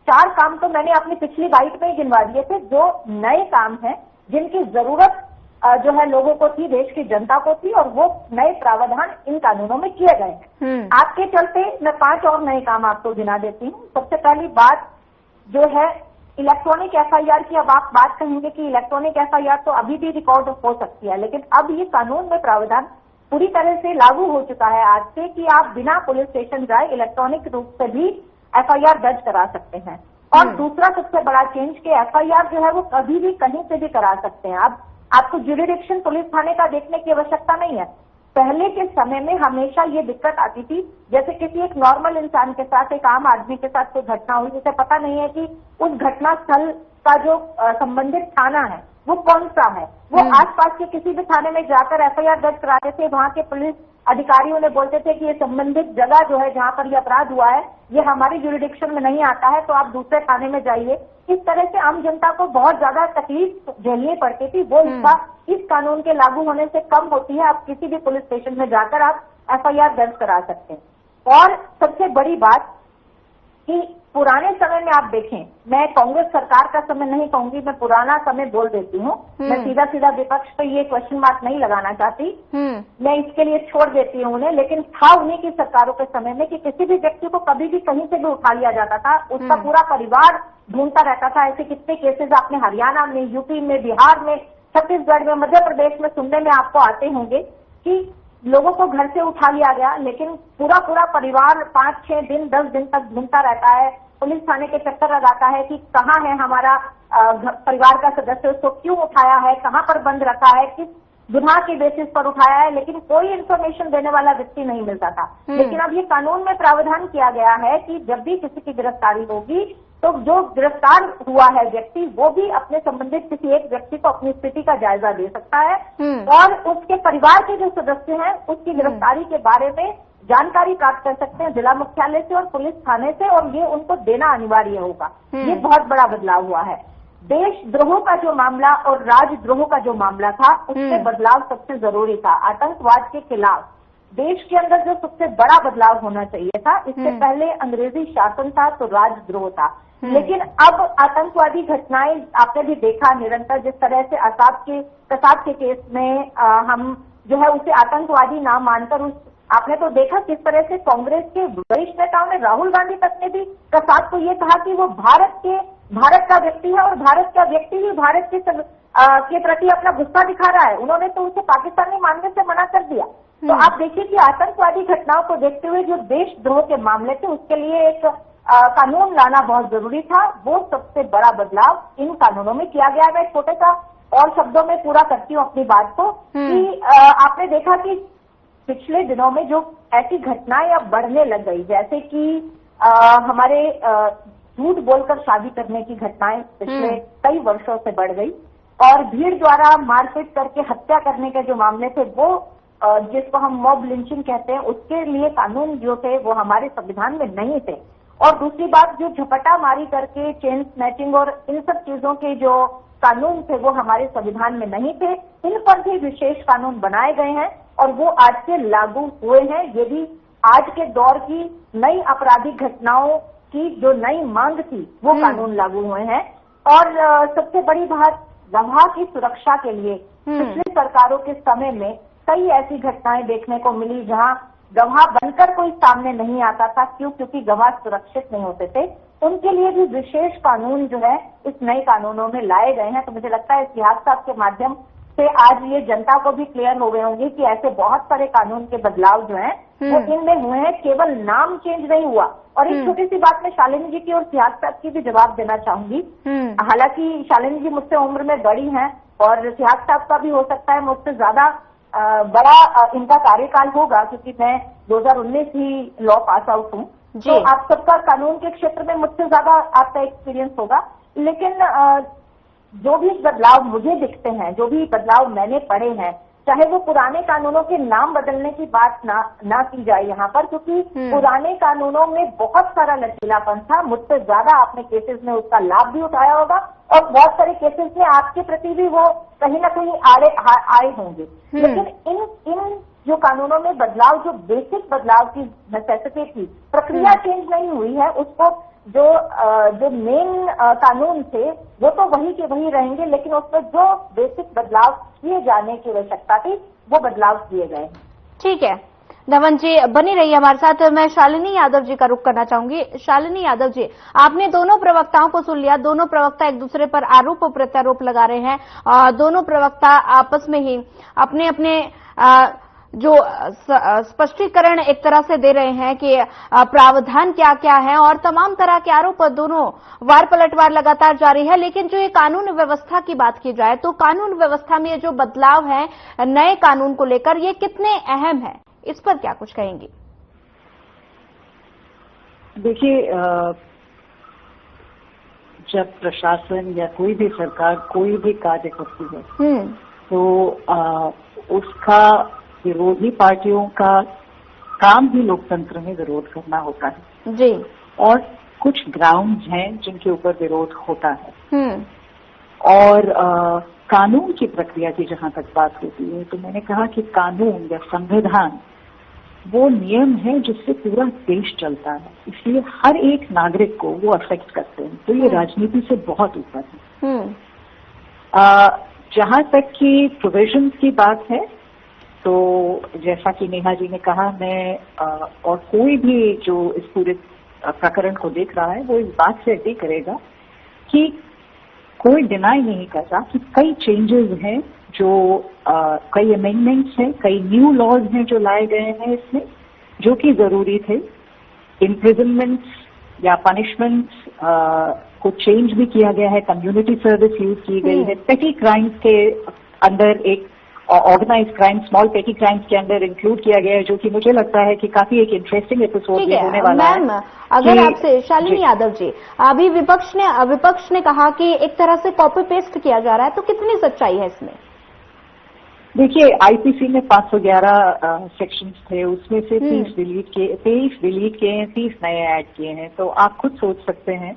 4 काम तो मैंने अपनी पिछली बाइट में ही गिनवा दिए थे, जो नए काम हैं जिनकी जरूरत जो है लोगों को थी, देश की जनता को थी, और वो नए प्रावधान इन कानूनों में किए गए हैं। आपके चलते मैं 5 और नए काम आपको गिना देती हूँ। सबसे पहली बात जो है इलेक्ट्रॉनिक एफआईआर की। अब आप बात कहेंगे कि इलेक्ट्रॉनिक एफआईआर तो अभी भी रिकॉर्ड हो सकती है, लेकिन अब ये कानून में प्रावधान पूरी तरह से लागू हो चुका है आज से कि आप बिना पुलिस स्टेशन जाए इलेक्ट्रॉनिक रूप से भी एफआईआर दर्ज करा सकते हैं। और दूसरा सबसे बड़ा चेंज कि एफआईआर जो है वो कभी भी कहीं से भी करा सकते हैं। अब आपको ज्यूरिडिक्शन पुलिस थाने का देखने की आवश्यकता नहीं है। पहले के समय में हमेशा ये दिक्कत आती थी, जैसे किसी एक नॉर्मल इंसान के साथ, एक आम आदमी के साथ कोई घटना हुई, उसे पता नहीं है कि उस घटना स्थल का जो संबंधित थाना है वो कौन सा है। वो आसपास के किसी भी थाने में जाकर एफआईआर दर्ज कराते थे। वहां के पुलिस अधिकारियों ने बोलते थे कि ये संबंधित जगह जो है जहां पर ये अपराध हुआ है ये हमारी ज्यूरिडिक्शन में नहीं आता है, तो आप दूसरे थाने में जाइए। इस तरह से आम जनता को बहुत ज्यादा तकलीफ झेलनी पड़ती थी। वो हिस्सा इस कानून के लागू होने से कम होती है। आप किसी भी पुलिस स्टेशन में जाकर आप एफआईआर दर्ज करा सकते हैं। और सबसे बड़ी बात कि पुराने समय में आप देखें, मैं कांग्रेस सरकार का समय नहीं कहूंगी, मैं पुराना समय बोल देती हूँ। मैं सीधा सीधा विपक्ष पे ये क्वेश्चन मार्क नहीं लगाना चाहती, मैं इसके लिए छोड़ देती हूँ उन्हें। लेकिन था उन्हीं की सरकारों के समय में कि किसी भी व्यक्ति को कभी भी कहीं से भी उठा लिया जाता था, उसका पूरा परिवार ढूंढता रहता था। ऐसे कितने केसेस आपने हरियाणा में, यूपी में, बिहार में, छत्तीसगढ़ में, मध्य प्रदेश में सुनने में आपको आते होंगे कि लोगों को घर से उठा लिया गया, लेकिन पूरा परिवार 5-6 दिन 10 दिन तक ढूंढता रहता है, पुलिस थाने के चक्कर लगाता है कि कहाँ है हमारा परिवार का सदस्य, उसको क्यों उठाया है, कहाँ पर बंद रखा है, किस गुनाह के बेसिस पर उठाया है, लेकिन कोई इन्फॉर्मेशन देने वाला व्यक्ति नहीं मिलता था। लेकिन अब ये कानून में प्रावधान किया गया है कि जब भी किसी की गिरफ्तारी होगी तो जो गिरफ्तार हुआ है व्यक्ति वो भी अपने संबंधित किसी एक व्यक्ति को अपनी स्थिति का जायजा दे सकता है और उसके परिवार के जो सदस्य हैं उसकी गिरफ्तारी के बारे में जानकारी प्राप्त कर सकते हैं जिला मुख्यालय से और पुलिस थाने से, और ये उनको देना अनिवार्य होगा। ये बहुत बड़ा बदलाव हुआ है। देशद्रोह का जो मामला और राजद्रोह का जो मामला था उसमें बदलाव सबसे जरूरी था। आतंकवाद के खिलाफ देश के अंदर जो सबसे बड़ा बदलाव होना चाहिए था, इससे पहले अंग्रेजी शासन था तो राजद्रोह था, लेकिन अब आतंकवादी घटनाएं आपने भी देखा निरंतर, जिस तरह से कसाब के केस में हम जो है उसे आतंकवादी ना मानकर आपने तो देखा किस तरह से कांग्रेस के वरिष्ठ नेताओं ने, राहुल गांधी तक ने भी कसाब को ये कहा कि वो भारत का व्यक्ति है और भारत का व्यक्ति ही भारत के प्रति अपना गुस्सा दिखा रहा है। उन्होंने तो उसे पाकिस्तानी मानने से मना कर दिया। तो आप देखिए कि आतंकवादी घटनाओं को देखते हुए जो देशद्रोह के मामले थे उसके लिए एक कानून लाना बहुत जरूरी था। वो सबसे बड़ा बदलाव इन कानूनों में किया गया है। मैं छोटे सा और शब्दों में पूरा करती हूँ अपनी बात को कि आपने देखा कि पिछले दिनों में जो ऐसी घटनाएं अब बढ़ने लग गई, जैसे कि हमारे झूठ बोलकर शादी करने की घटनाएं पिछले कई वर्षों से बढ़ गई, और भीड़ द्वारा मारपीट करके हत्या करने के जो मामले थे वो जिसको हम मॉब लिंचिंग कहते हैं, उसके लिए कानून जो थे वो हमारे संविधान में नहीं थे। और दूसरी बात, जो झपटा मारी करके चेन स्नैचिंग और इन सब चीजों के जो कानून थे वो हमारे संविधान में नहीं थे। इन पर भी विशेष कानून बनाए गए हैं और वो आज से लागू हुए हैं। ये भी आज के दौर की नई आपराधिक घटनाओं की जो नई मांग थी वो कानून लागू हुए हैं। और सबसे बड़ी बात, गवाह की सुरक्षा के लिए पिछली सरकारों के समय में कई ऐसी घटनाएं देखने को मिली जहां गवाह बनकर कोई सामने नहीं आता था। क्योंकि गवाह सुरक्षित नहीं होते थे। उनके लिए भी विशेष कानून जो है इस नए कानूनों में लाए गए हैं। तो मुझे लगता है सियाग साहब के माध्यम से आज ये जनता को भी क्लियर हो गए होंगे कि ऐसे बहुत सारे कानून के बदलाव जो हैं वो इनमें हुए हैं, केवल नाम चेंज नहीं हुआ। और एक छोटी सी बात मैं शालिनी जी की और सियाग साहब की भी जवाब देना चाहूंगी। हालांकि शालिनी जी मुझसे उम्र में बड़ी हैं और सियाग साहब का भी हो सकता है मुझसे ज्यादा बड़ा इनका कार्यकाल होगा, क्योंकि मैं 2019 ही लॉ पास आउट हूँ। तो आप सबका कानून के क्षेत्र में मुझसे ज्यादा आपका एक्सपीरियंस होगा। लेकिन जो भी बदलाव मुझे दिखते हैं, जो भी बदलाव मैंने पढ़े हैं, चाहे वो पुराने कानूनों के नाम बदलने की बात ना की जाए यहाँ पर, क्योंकि पुराने कानूनों में बहुत सारा लचीलापन था। मुझसे ज्यादा आपने केसेस में उसका लाभ भी उठाया होगा और बहुत सारे केसेस में आपके प्रति भी वो कहीं ना कहीं आए होंगे। लेकिन इन जो कानूनों में बदलाव, जो बेसिक बदलाव की नेसेसिटी थी, प्रक्रिया चेंज नहीं हुई है, उसको जो मेन कानून थे वो तो वही के वही रहेंगे, लेकिन उसमें जो बेसिक बदलाव किए जाने की आवश्यकता थी वो बदलाव किए गए। ठीक है, धवन जी बनी रही हमारे साथ। मैं शालिनी यादव जी का रुख करना चाहूंगी। शालिनी यादव जी, आपने दोनों प्रवक्ताओं को सुन लिया। दोनों प्रवक्ता एक दूसरे पर आरोप और प्रत्यारोप लगा रहे हैं। दोनों प्रवक्ता आपस में ही अपने अपने जो स्पष्टीकरण एक तरह से दे रहे हैं कि प्रावधान क्या क्या है, और तमाम तरह के आरोप दोनों वार पलटवार लगातार जारी है। लेकिन जो ये कानून व्यवस्था की बात की जाए तो कानून व्यवस्था में जो बदलाव है नए कानून को लेकर, ये कितने अहम है, इस पर क्या कुछ कहेंगी? देखिए, जब प्रशासन या कोई भी सरकार कोई भी कार्य करती है तो उसका विरोधी पार्टियों का काम भी लोकतंत्र में विरोध करना होता है जी, और कुछ ग्राउंड्स हैं जिनके ऊपर विरोध होता है। और कानून की प्रक्रिया की जहां तक बात होती है तो मैंने कहा कि कानून या संविधान वो नियम है जिससे पूरा देश चलता है, इसलिए हर एक नागरिक को वो अफेक्ट करते हैं, तो ये राजनीति से बहुत ऊपर है। जहां तक कि प्रोविजंस की बात है तो जैसा कि नेहा जी ने कहा, मैं और कोई भी जो इस पूरे प्रकरण को देख रहा है वो इस बात से एग्री करेगा कि कोई डिनाई नहीं करता कि कई चेंजेस हैं, जो कई अमेंडमेंट्स हैं, कई न्यू लॉज हैं जो लाए गए हैं इसमें, जो कि जरूरी थे। इम्प्रिजनमेंट्स या पनिशमेंट्स को चेंज भी किया गया है, कम्युनिटी सर्विस यूज की गई है, पेटी क्राइम्स के अंदर एक ऑर्गेनाइज क्राइम, स्मॉल पेटी क्राइम्स के अंदर इंक्लूड किया गया है, जो कि मुझे लगता है कि काफी एक इंटरेस्टिंग एपिसोड होने वाला है। मैम, अगर आपसे शालिनी यादव जी, अभी विपक्ष ने कहा कि एक तरह से कॉपी पेस्ट किया जा रहा है, तो कितनी सच्चाई है इसमें? देखिए, आईपीसी में 511 सेक्शंस थे, उसमें से 23 डिलीट किए हैं, 30 नए ऐड किए हैं। तो आप खुद सोच सकते हैं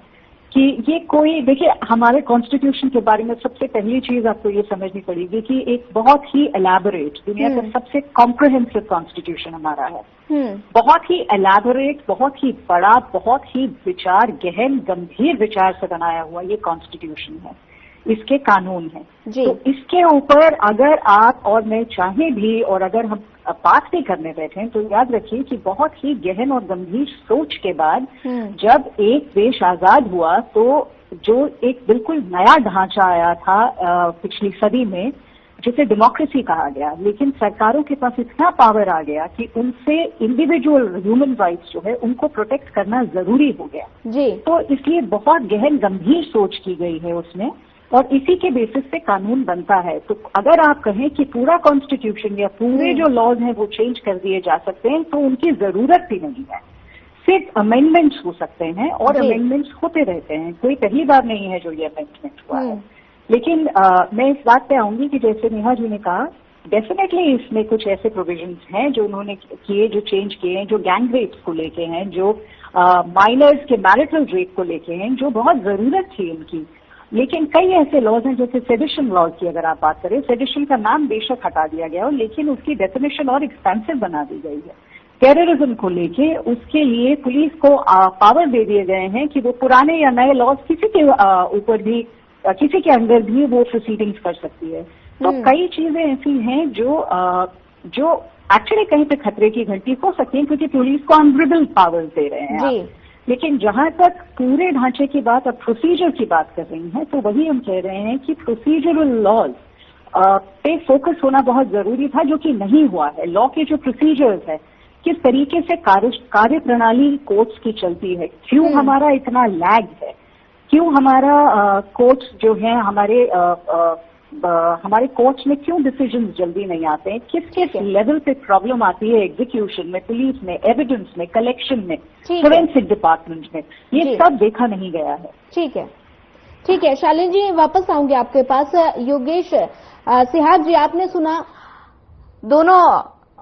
कि ये कोई, देखिए हमारे कॉन्स्टिट्यूशन के बारे में सबसे पहली चीज आपको ये समझनी पड़ेगी कि एक बहुत ही एलैबोरेट, दुनिया का सबसे कॉम्प्रिहेंसिव कॉन्स्टिट्यूशन हमारा है। बहुत ही एलैबोरेट, बहुत ही बड़ा, बहुत ही विचार गहन, गंभीर विचार से बनाया हुआ ये कॉन्स्टिट्यूशन है, इसके कानून है। तो इसके ऊपर अगर आप और मैं चाहें भी, और अगर हम बात भी करने बैठे तो याद रखिए कि बहुत ही गहन और गंभीर सोच के बाद जब एक देश आजाद हुआ तो जो एक बिल्कुल नया ढांचा आया था पिछली सदी में, जिसे डेमोक्रेसी कहा गया, लेकिन सरकारों के पास इतना पावर आ गया कि उनसे इंडिविजुअल ह्यूमन राइट्स जो है उनको प्रोटेक्ट करना जरूरी हो गया जी। तो इसलिए बहुत गहन गंभीर सोच की गई है उसमें, और इसी के बेसिस पे कानून बनता है। तो अगर आप कहें कि पूरा कॉन्स्टिट्यूशन या पूरे जो लॉज हैं वो चेंज कर दिए जा सकते हैं, तो उनकी जरूरत भी नहीं है, सिर्फ अमेंडमेंट्स हो सकते हैं, और अमेंडमेंट्स होते रहते हैं, कोई पहली बार नहीं है जो ये अमेंडमेंट हुआ है। लेकिन मैं इस बात पे आऊंगी कि जैसे नेहा जी ने कहा, डेफिनेटली इसमें कुछ ऐसे प्रोविजंस हैं जो उन्होंने किए, जो चेंज किए हैं, जो गैंग रेप्स को लेके हैं, जो माइनर्स के मैरिटल रेप को लेके हैं, जो बहुत जरूरत थी इनकी। लेकिन कई ऐसे लॉज हैं, जैसे सेडिशन लॉज की अगर आप बात करें, सेडिशन का नाम बेशक हटा दिया गया हो, लेकिन उसकी डेफिनेशन और एक्सपेंसिव बना दी गई है। टेररिज्म को लेके उसके लिए पुलिस को पावर दे दिए गए हैं कि वो पुराने या नए लॉज किसी के ऊपर भी, किसी के अंदर भी वो प्रोसीडिंग्स कर सकती है। तो कई चीजें ऐसी हैं जो एक्चुअली कहीं पे खतरे की घंटी हो सकती है, क्योंकि पुलिस को अनब्रिबल्ड पावर्स दे रहे हैं। लेकिन जहां तक पूरे ढांचे की बात और प्रोसीजर की बात कर रही हैं, तो वही हम कह रहे हैं कि प्रोसीजरल लॉज पे फोकस होना बहुत जरूरी था, जो कि नहीं हुआ है। लॉ के जो प्रोसीजर्स है, किस तरीके से कार्य प्रणाली कोर्ट्स की चलती है, क्यों हमारा इतना लैग है, क्यों हमारा कोर्ट्स जो है हमारे कोर्ट्स में क्यों डिसीजंस जल्दी नहीं आते हैं, किस किस लेवल पे प्रॉब्लम आती है एग्जीक्यूशन में, पुलिस में, एविडेंस में, कलेक्शन में, फोरेंसिक डिपार्टमेंट में, ये सब देखा नहीं गया है। ठीक है शालिनी जी, वापस आऊंगी आपके पास। योगेश सिहाग जी, आपने सुना दोनों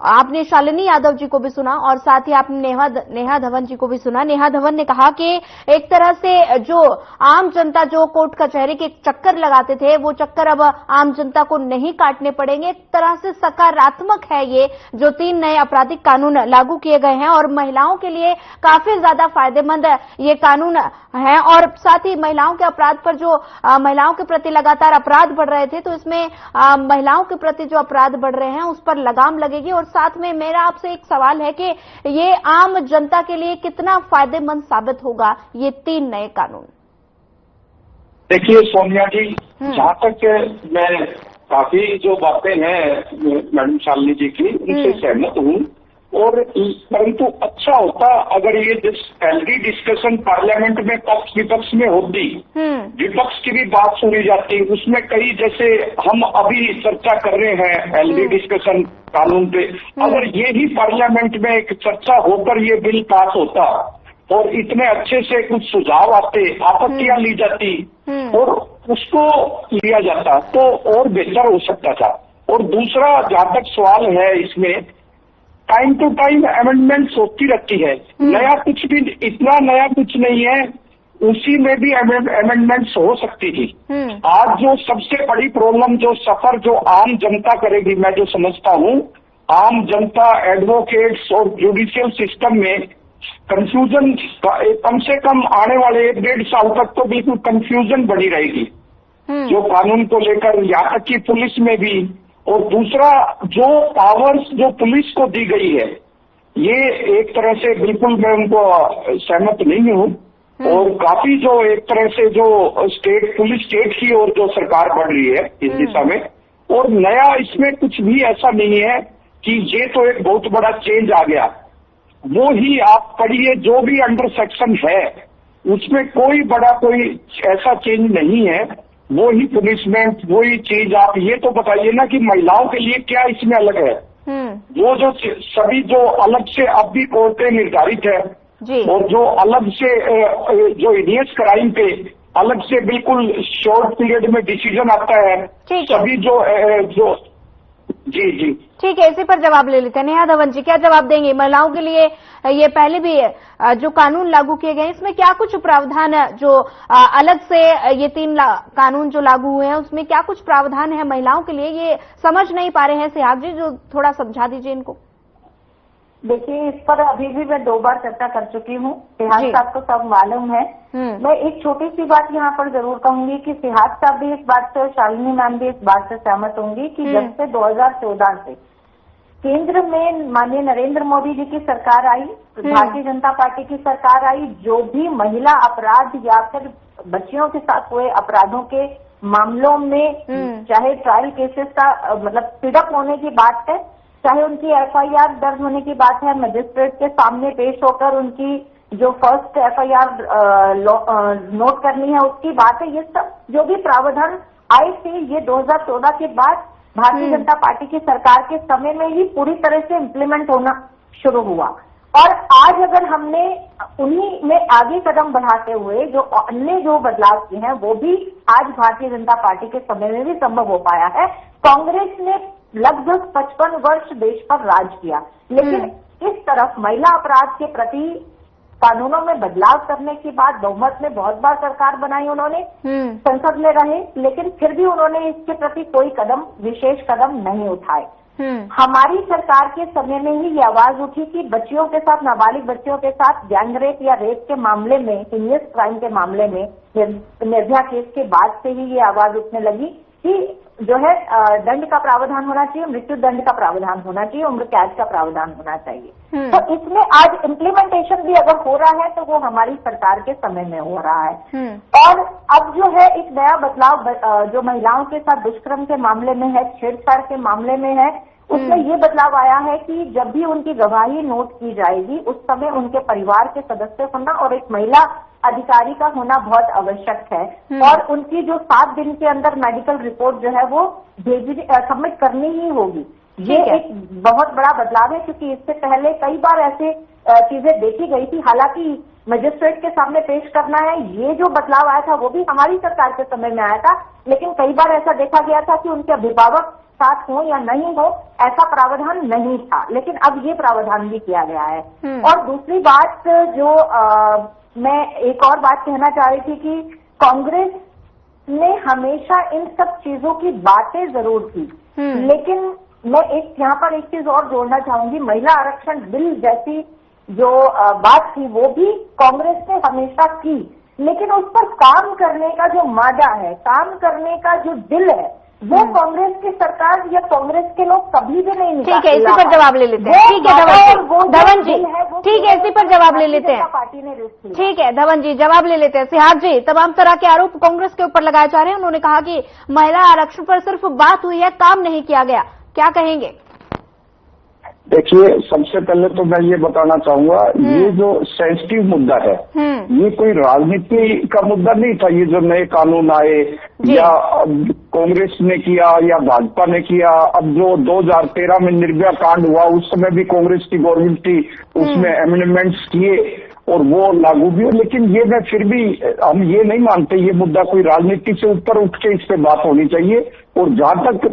आपने शालिनी यादव जी को भी सुना और साथ ही आपने नेहा धवन जी को भी सुना। नेहा धवन ने कहा कि एक तरह से जो आम जनता जो कोर्ट कचहरी के चक्कर लगाते थे वो चक्कर अब आम जनता को नहीं काटने पड़ेंगे। एक तरह से सकारात्मक है ये जो 3 नए आपराधिक कानून लागू किए गए हैं और महिलाओं के लिए काफी ज्यादा फायदेमंद ये कानून है। और साथ ही महिलाओं के अपराध पर जो महिलाओं के प्रति लगातार अपराध बढ़ रहे थे तो इसमें महिलाओं के प्रति जो अपराध बढ़ रहे हैं उस पर लगाम लगेगी। और साथ में मेरा आपसे एक सवाल है कि ये आम जनता के लिए कितना फायदेमंद साबित होगा ये 3 नए कानून? देखिए सोनिया जी, जहाँ तक मैं काफी जो बातें हैं मैडम शालिनी जी की उनसे सहमत हूँ और परंतु अच्छा होता अगर ये हेल्दी डिस्कशन पार्लियामेंट में पक्ष विपक्ष में होती, विपक्ष की भी बात सुनी जाती। उसमें कई जैसे हम अभी चर्चा कर रहे हैं हेल्दी डिस्कशन कानून पे, अगर ये ही पार्लियामेंट में एक चर्चा होकर ये बिल पास होता और इतने अच्छे से कुछ सुझाव आते, आपत्तियां ली जाती और उसको लिया जाता तो और बेहतर हो सकता था। और दूसरा जहां तक सवाल है इसमें टाइम टू टाइम अमेंडमेंट्स होती रहती है, नया कुछ भी इतना नया कुछ नहीं है, उसी में भी अमेंडमेंट्स हो सकती थी। आज जो सबसे बड़ी प्रॉब्लम जो सफर जो आम जनता करेगी, मैं जो समझता हूँ आम जनता एडवोकेट्स और जुडिशियल सिस्टम में कंफ्यूजन कम से कम आने वाले 1-1.5 साल तक तो बिल्कुल कंफ्यूजन बनी रहेगी जो कानून को लेकर, यहाँ तक कि पुलिस में भी। और दूसरा जो पावर्स जो पुलिस को दी गई है ये एक तरह से बिल्कुल मैं उनको सहमत नहीं हूँ और काफी जो एक तरह से जो पुलिस स्टेट की और जो सरकार बढ़ रही है इस दिशा में। और नया इसमें कुछ भी ऐसा नहीं है कि ये तो एक बहुत बड़ा चेंज आ गया, वो ही आप पढ़िए जो भी अंडर सेक्शन है उसमें कोई बड़ा कोई ऐसा चेंज नहीं है, वो ही पनिशमेंट वही चीज। आप ये तो बताइए ना कि महिलाओं के लिए क्या इसमें अलग है। वो जो सभी जो अलग से अब भी कोर्टें निर्धारित है और जो अलग से जो इडियस क्राइम पे अलग से बिल्कुल शॉर्ट पीरियड में डिसीजन आता है, सभी जो जी ठीक है, इसी पर जवाब ले लेते हैं। नेहा धवन जी क्या जवाब देंगे? महिलाओं के लिए ये पहले भी जो कानून लागू किए गए इसमें क्या कुछ प्रावधान है जो अलग से ये 3 कानून जो लागू हुए हैं उसमें क्या कुछ प्रावधान है महिलाओं के लिए? ये समझ नहीं पा रहे हैं सिहाग जी, जो थोड़ा समझा दीजिए इनको। देखिए, इस पर अभी भी मैं 2 बार चर्चा कर चुकी हूँ, सिहाग साहब को सब मालूम है। मैं एक छोटी सी बात यहाँ पर जरूर कहूंगी कि सिहाग साहब भी इस बात से, शालिनी मैम भी इस बात से सहमत होंगी कि जब से 2014 से केंद्र में माननीय नरेंद्र मोदी जी की सरकार आई, भारतीय जनता पार्टी की सरकार आई, जो भी महिला अपराध या फिर बच्चियों के साथ हुए अपराधों के मामलों में चाहे ट्रायल केसेस का मतलब स्पीडअप होने की बात है, चाहे उनकी एफआईआर दर्ज होने की बात है, मजिस्ट्रेट के सामने पेश होकर उनकी जो फर्स्ट एफआईआर नोट करनी है उसकी बात है, ये सब जो भी प्रावधान आए थे ये 2014 के बाद भारतीय जनता पार्टी की सरकार के समय में ही पूरी तरह से इम्प्लीमेंट होना शुरू हुआ। और आज अगर हमने उन्हीं में आगे कदम बढ़ाते हुए जो अन्य जो बदलाव किए हैं वो भी आज भारतीय जनता पार्टी के समय में भी संभव हो पाया है। कांग्रेस ने लगभग 55 वर्ष देश पर राज किया, लेकिन इस तरफ महिला अपराध के प्रति कानूनों में बदलाव करने की बात बहुमत में बहुत बार सरकार बनाई उन्होंने, संसद में रहे, लेकिन फिर भी उन्होंने इसके प्रति कोई विशेष कदम नहीं उठाए। हमारी सरकार के समय में ही ये आवाज उठी कि बच्चियों के साथ, नाबालिग बच्चियों के साथ गैंग रेप या रेप के मामले में, सीरियस क्राइम के मामले में निर्भया केस के बाद से ही ये आवाज उठने लगी कि जो है दंड का प्रावधान होना चाहिए, मृत्यु दंड का प्रावधान होना चाहिए, उम्र कैद का प्रावधान होना चाहिए। तो इसमें आज इम्प्लीमेंटेशन भी अगर हो रहा है तो वो हमारी सरकार के समय में हो रहा है। और अब जो है एक नया बदलाव जो महिलाओं के साथ दुष्कर्म के मामले में है, छेड़छाड़ के मामले में है, उसमें ये बदलाव आया है कि जब भी उनकी गवाही नोट की जाएगी उस समय उनके परिवार के सदस्य होना और एक महिला अधिकारी का होना बहुत आवश्यक है और उनकी जो 7 दिन के अंदर मेडिकल रिपोर्ट जो है वो सबमिट करनी ही होगी। ये एक बहुत बड़ा बदलाव है क्योंकि इससे पहले कई बार ऐसे चीजें देखी गई थी। हालांकि मजिस्ट्रेट के सामने पेश करना है। ये जो बदलाव आया था वो भी हमारी सरकार के समय में आया था, लेकिन कई बार ऐसा देखा गया था कि उनके अभिभावक साथ हो या नहीं हो, ऐसा प्रावधान नहीं था, लेकिन अब ये प्रावधान भी किया गया है। और दूसरी बात जो मैं एक और बात कहना चाह रही थी कि कांग्रेस ने हमेशा इन सब चीजों की बातें जरूर की, लेकिन मैं यहाँ पर एक चीज और जोड़ना चाहूंगी, महिला आरक्षण बिल जैसी जो बात थी वो भी कांग्रेस ने हमेशा की, लेकिन उस पर काम करने का जो मादा है, काम करने का जो दिल है, वो कांग्रेस की सरकार या कांग्रेस के लोग कभी भी नहीं निकाल। ठीक है, इसी पर जवाब ले लेते हैं। ठीक है धवन जी, ठीक है, इसी पर जवाब ले लेते हैं। पार्टी ने रिस्क लिया। ठीक है धवन जी, जवाब ले लेते हैं। सिहाग जी, तमाम तरह के आरोप कांग्रेस के ऊपर लगाए जा रहे हैं। उन्होंने कहा कि महिला आरक्षण पर सिर्फ बात हुई है, काम नहीं किया गया, क्या कहेंगे? देखिए, सबसे पहले तो मैं ये बताना चाहूंगा, ये जो सेंसिटिव मुद्दा है, ये कोई राजनीति का मुद्दा नहीं था। ये जो नए कानून आए या कांग्रेस ने किया या भाजपा ने किया, अब जो 2013 में निर्भया कांड हुआ उस समय भी कांग्रेस की गवर्नमेंट थी, उसमें अमेंडमेंट्स किए और वो लागू भी हो, लेकिन ये मैं फिर भी हम ये नहीं मानते ये मुद्दा कोई राजनीति से ऊपर उठ के इस पे बात होनी चाहिए। और जहां तक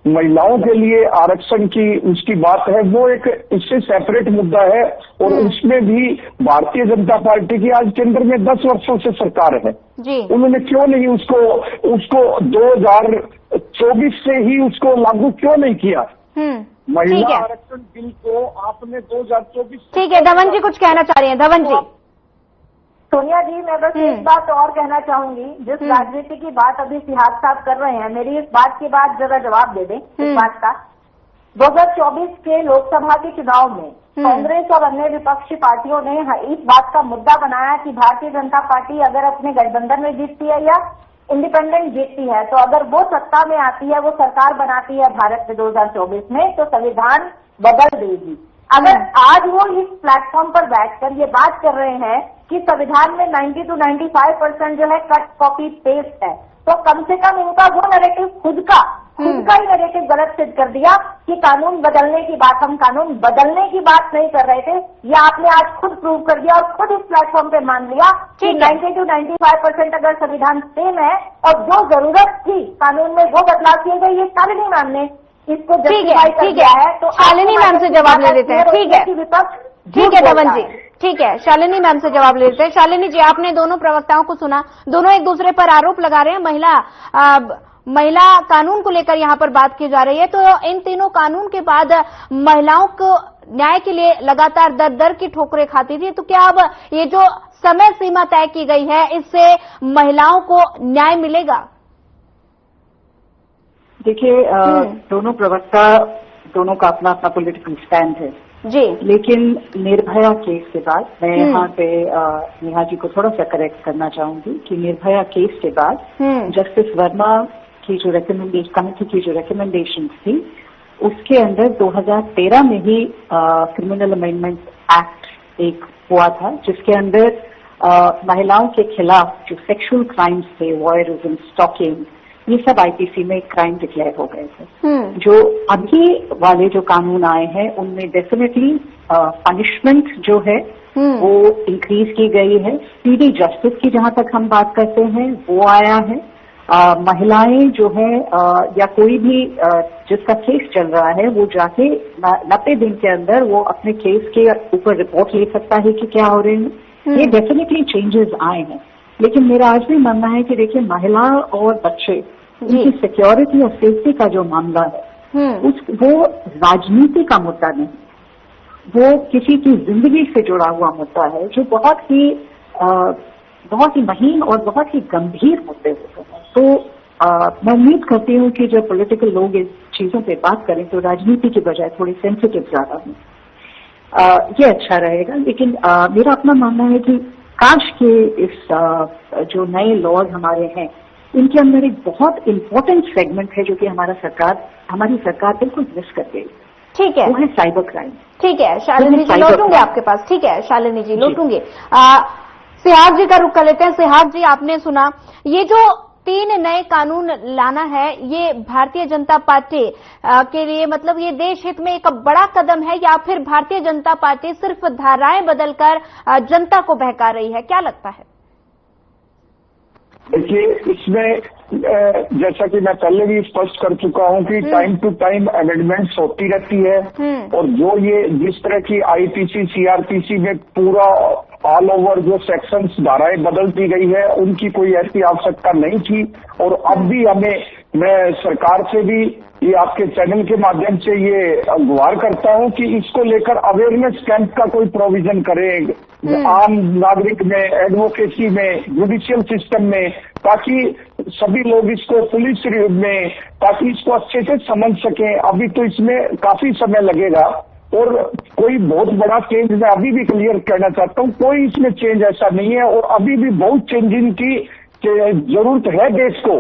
महिलाओं के लिए आरक्षण की उसकी बात है, वो एक इससे सेपरेट मुद्दा है और उसमें भी भारतीय जनता पार्टी की आज केंद्र में 10 वर्षों से सरकार है जी। उन्होंने क्यों नहीं उसको 2024 से ही उसको लागू क्यों नहीं किया? महिला आरक्षण बिल को आपने 2024। ठीक है धवन जी, कुछ कहना चाह रही हैं? धवन जी। सोनिया जी, मैं बस एक बात और कहना चाहूंगी, जिस राजनीति की बात अभी सिहाग साहब कर रहे हैं, मेरी इस बात के बाद जरा जवाब दे दें इस बात का। 2024 के लोकसभा के चुनाव में कांग्रेस और अन्य विपक्षी पार्टियों ने इस बात का मुद्दा बनाया कि भारतीय जनता पार्टी अगर अपने गठबंधन में जीतती है या इंडिपेंडेंट जीतती है, तो अगर वो सत्ता में आती है, वो सरकार बनाती है भारत में 2024 में, तो संविधान बदल देगी। अगर आज वो इस प्लेटफॉर्म पर बैठकर ये बात कर रहे हैं कि संविधान में 90 to 95% जो है कट कॉपी पेस्ट है, तो कम से कम इनका वो नैरेटिव खुद का ही नैरेटिव गलत सिद्ध कर दिया कि कानून बदलने की बात, हम कानून बदलने की बात नहीं कर रहे थे। ये आपने आज खुद प्रूव कर दिया और खुद इस प्लेटफॉर्म पे मान लिया कि 90 to 95% अगर संविधान सेम है और जो जरूरत थी कानून में वो बदलाव किए गए, ये सारे नहीं मानने इसको जस्टिफाई कर दिया है। तो शालिनी मैम से जवाब ले लेते हैं। ठीक है, विपक्ष ठीक है धवन जी, ठीक है, शालिनी मैम से जवाब ले लेते हैं। शालिनी जी, आपने दोनों प्रवक्ताओं को सुना, दोनों एक दूसरे पर आरोप लगा रहे हैं। महिला कानून को लेकर यहाँ पर बात की जा रही है, तो इन तीनों कानून के बाद महिलाओं को न्याय के लिए लगातार दर दर की ठोकरें खाती थी, तो क्या अब ये जो समय सीमा तय की गई है, इससे महिलाओं को न्याय मिलेगा? देखिए, दोनों प्रवक्ता, दोनों का अपना अपना पॉलिटिकल स्टैंड है जी, लेकिन निर्भया केस के बाद मैं यहाँ पे नेहा जी को थोड़ा सा करेक्ट करना चाहूंगी कि निर्भया केस के बाद जस्टिस वर्मा की जो कमेटी की जो रिकमेंडेशन थी, उसके अंदर 2013 में ही क्रिमिनल अमेंडमेंट एक्ट एक हुआ था, जिसके अंदर महिलाओं के खिलाफ जो सेक्सुअल क्राइम्स थे, वॉयरिज्म, स्टॉकिंग, ये सब आईपीसी में क्राइम डिक्लेयर हो गए थे। जो अभी वाले जो कानून आए हैं उनमें डेफिनेटली पनिशमेंट जो है वो इंक्रीज की गई है। स्पीडी जस्टिस की जहां तक हम बात करते हैं वो आया है। महिलाएं जो है या कोई भी जिसका केस चल रहा है वो जाके 90 दिन के अंदर वो अपने केस के ऊपर रिपोर्ट ले सकता है कि क्या हो रहे हैं। ये डेफिनेटली चेंजेस आए हैं, लेकिन मेरा आज भी मानना है कि देखिए महिला और बच्चे, उनकी सिक्योरिटी और सेफ्टी का जो मामला है वो राजनीति का मुद्दा नहीं, वो किसी की जिंदगी से जुड़ा हुआ मुद्दा है, जो बहुत ही महीन और बहुत ही गंभीर मुद्दे होते हैं। तो मैं उम्मीद करती हूँ कि जब पॉलिटिकल लोग इस चीजों पे बात करें तो राजनीति की बजाय थोड़ी सेंसिटिव ज्यादा हो, ये अच्छा रहेगा। लेकिन मेरा अपना मानना है कि काश के इस जो नए लॉज हमारे हैं, इनके अंदर एक बहुत इम्पोर्टेंट सेगमेंट है जो कि हमारी सरकार बिल्कुल मिस कर गई। ठीक है, वो है साइबर क्राइम। ठीक है शालिनी जी, लौटूंगे आपके पास। ठीक है शालिनी जी, लौटूंगे। सिहाग जी का रुख कर लेते हैं। सिहाग जी, आपने सुना ये जो 3 नए कानून लाना है, ये भारतीय जनता पार्टी के लिए मतलब ये देश हित में एक बड़ा कदम है, या फिर भारतीय जनता पार्टी सिर्फ धाराएं बदलकर जनता को बहका रही है, क्या लगता है? देखिए, इसमें जैसा कि मैं पहले भी स्पष्ट कर चुका हूं कि टाइम टू टाइम अमेंडमेंट्स होती रहती है, और जो ये जिस तरह की आईपीसी सीआरपीसी में पूरा ऑल ओवर जो सेक्शंस धाराएं बदल दी गई है, उनकी कोई ऐसी आवश्यकता नहीं थी। और अब भी मैं सरकार से भी ये आपके चैनल के माध्यम से ये गुहार करता हूं कि इसको लेकर अवेयरनेस कैंप का कोई प्रोविजन करें आम नागरिक में, एडवोकेसी में, जुडिशियल सिस्टम में, ताकि सभी लोग इसको पुलिस में, ताकि इसको अच्छे से समझ सकें। अभी तो इसमें काफी समय लगेगा, और कोई बहुत बड़ा चेंज मैं अभी भी क्लियर कहना चाहता हूं, कोई इसमें चेंज ऐसा नहीं है। और अभी भी बहुत चेंजिंग की जरूरत है देश को।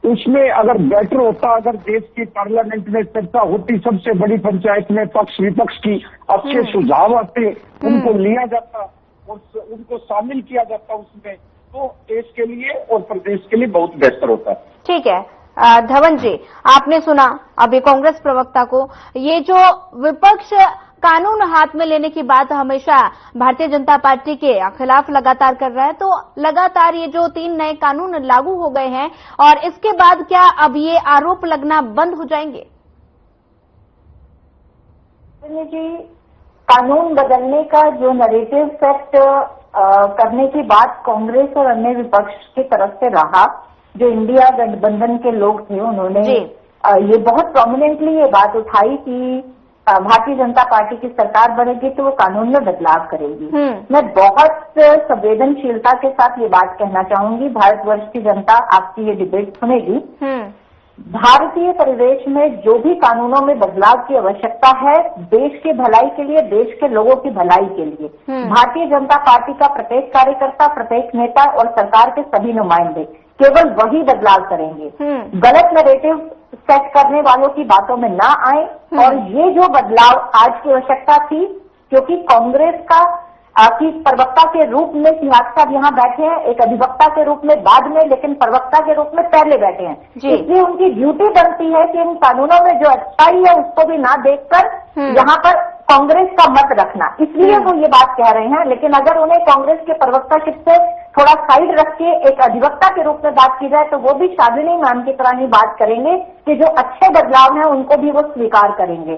उसमें अगर बेटर होता, अगर देश की पार्लियामेंट में चर्चा होती, सबसे बड़ी पंचायत में पक्ष विपक्ष की अच्छे सुझाव आते, उनको लिया जाता और उनको शामिल किया जाता उसमें, तो देश के लिए और प्रदेश के लिए बहुत बेहतर होता। ठीक है धवन जी, आपने सुना अभी कांग्रेस प्रवक्ता को, ये जो विपक्ष कानून हाथ में लेने की बात हमेशा भारतीय जनता पार्टी के खिलाफ लगातार कर रहा है, तो लगातार ये जो 3 नए कानून लागू हो गए हैं, और इसके बाद क्या अब ये आरोप लगना बंद हो जाएंगे? जी, कानून बदलने का जो नैरेटिव सेट करने की बात कांग्रेस और अन्य विपक्ष की तरफ से रहा, जो इंडिया गठबंधन के लोग थे, उन्होंने ये बहुत प्रोमिनेंटली ये बात उठाई कि भारतीय जनता पार्टी की सरकार बनेगी तो वो कानून में बदलाव करेगी। मैं बहुत संवेदनशीलता के साथ ये बात कहना चाहूंगी, भारतवर्ष की जनता आपकी ये डिबेट सुनेगी। भारतीय परिवेश में जो भी कानूनों में बदलाव की आवश्यकता है, देश की भलाई के लिए, देश के लोगों की भलाई के लिए, भारतीय जनता पार्टी का प्रत्येक कार्यकर्ता, प्रत्येक नेता और सरकार के सभी नुमाइंदे केवल वही बदलाव करेंगे। गलत नैरेटिव सेट करने वालों की बातों में ना आए। और ये जो बदलाव आज की आवश्यकता थी, क्योंकि कांग्रेस का की प्रवक्ता के रूप में सिहाग साहब यहाँ बैठे हैं, एक अधिवक्ता के रूप में बाद में, लेकिन प्रवक्ता के रूप में पहले बैठे हैं, इसलिए उनकी ड्यूटी बनती है कि इन कानूनों में जो अच्छाई है उसको भी ना देखकर यहाँ पर कांग्रेस का मत रखना, इसलिए वो ये बात कह रहे हैं। लेकिन अगर उन्हें कांग्रेस के प्रवक्ताशिप से थोड़ा साइड रख के एक अधिवक्ता के रूप में बात की जाए, तो वो भी शालिनी मैम की तरह ही बात करेंगे कि जो अच्छे बदलाव हैं उनको भी वो स्वीकार करेंगे।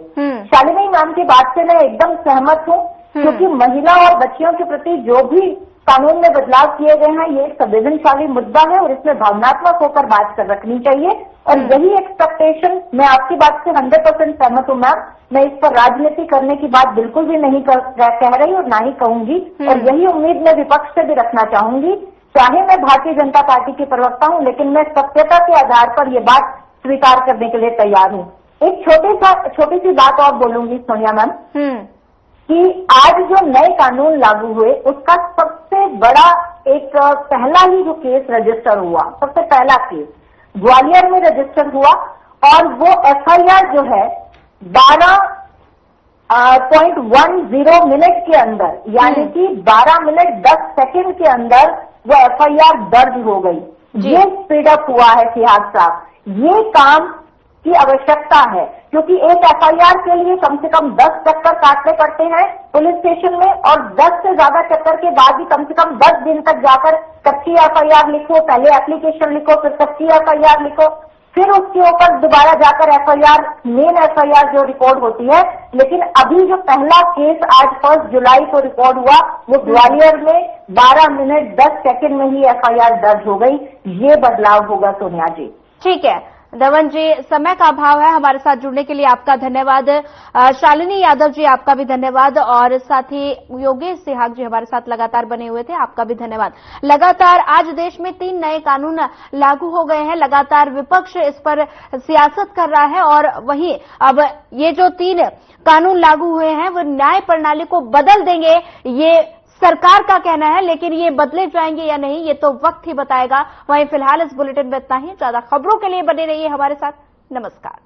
शालिनी मैम की बात से मैं एकदम सहमत हूँ, क्योंकि महिला और बच्चियों के प्रति जो भी कानून में बदलाव किए गए हैं, ये एक संवेदनशील मुद्दा है और इसमें भावनात्मक होकर बात कर रखनी चाहिए। और यही एक्सपेक्टेशन, मैं आपकी बात से 100% सहमत हूँ मैम, मैं इस पर राजनीति करने की बात बिल्कुल भी नहीं कह रही और ना ही कहूंगी, और यही उम्मीद मैं विपक्ष से भी रखना चाहूंगी। चाहे मैं भारतीय जनता पार्टी की प्रवक्ता हूँ, लेकिन मैं सत्यता के आधार पर ये बात स्वीकार करने के लिए तैयार हूँ। एक छोटी सी बात और बोलूंगी सोनिया मैम, कि आज जो नए कानून लागू हुए उसका सबसे बड़ा एक पहला ही जो केस रजिस्टर हुआ, सबसे पहला केस ग्वालियर में रजिस्टर हुआ, और वो एफआईआर जो है 12.10 मिनट के अंदर, यानी कि 12 मिनट 10 सेकंड के अंदर वो एफआईआर दर्ज हो गई। ये स्पीड अप हुआ है सिहाग साहब, ये काम की आवश्यकता है, क्योंकि एक एफआईआर के लिए कम से कम 10 चक्कर काटने पड़ते हैं पुलिस स्टेशन में, और 10 से ज्यादा चक्कर के बाद भी कम से कम 10 दिन तक जाकर कच्ची एफआईआर लिखो, पहले एप्लीकेशन लिखो, फिर कच्ची एफआईआर लिखो, फिर उसके ऊपर दोबारा जाकर एफआईआर, मेन एफआईआर जो रिकॉर्ड होती है। लेकिन अभी जो पहला केस आज 1 जुलाई को रिकॉर्ड हुआ, वो ग्वालियर में 12 मिनट 10 सेकंड में ही एफआईआर दर्ज हो गई। ये बदलाव होगा सोनिया जी। ठीक है धवन जी, समय का अभाव है, हमारे साथ जुड़ने के लिए आपका धन्यवाद। शालिनी यादव जी आपका भी धन्यवाद, और साथ ही योगेश सिहाग जी हमारे साथ लगातार बने हुए थे, आपका भी धन्यवाद। लगातार आज देश में 3 नए कानून लागू हो गए हैं, लगातार विपक्ष इस पर सियासत कर रहा है, और वहीं अब ये जो 3 कानून लागू हुए हैं वो न्याय प्रणाली को बदल देंगे, ये सरकार का कहना है, लेकिन ये बदले जाएंगे या नहीं ये तो वक्त ही बताएगा। वहीं फिलहाल इस बुलेटिन में इतना ही। ज्यादा खबरों के लिए बने रहिए हमारे साथ। नमस्कार।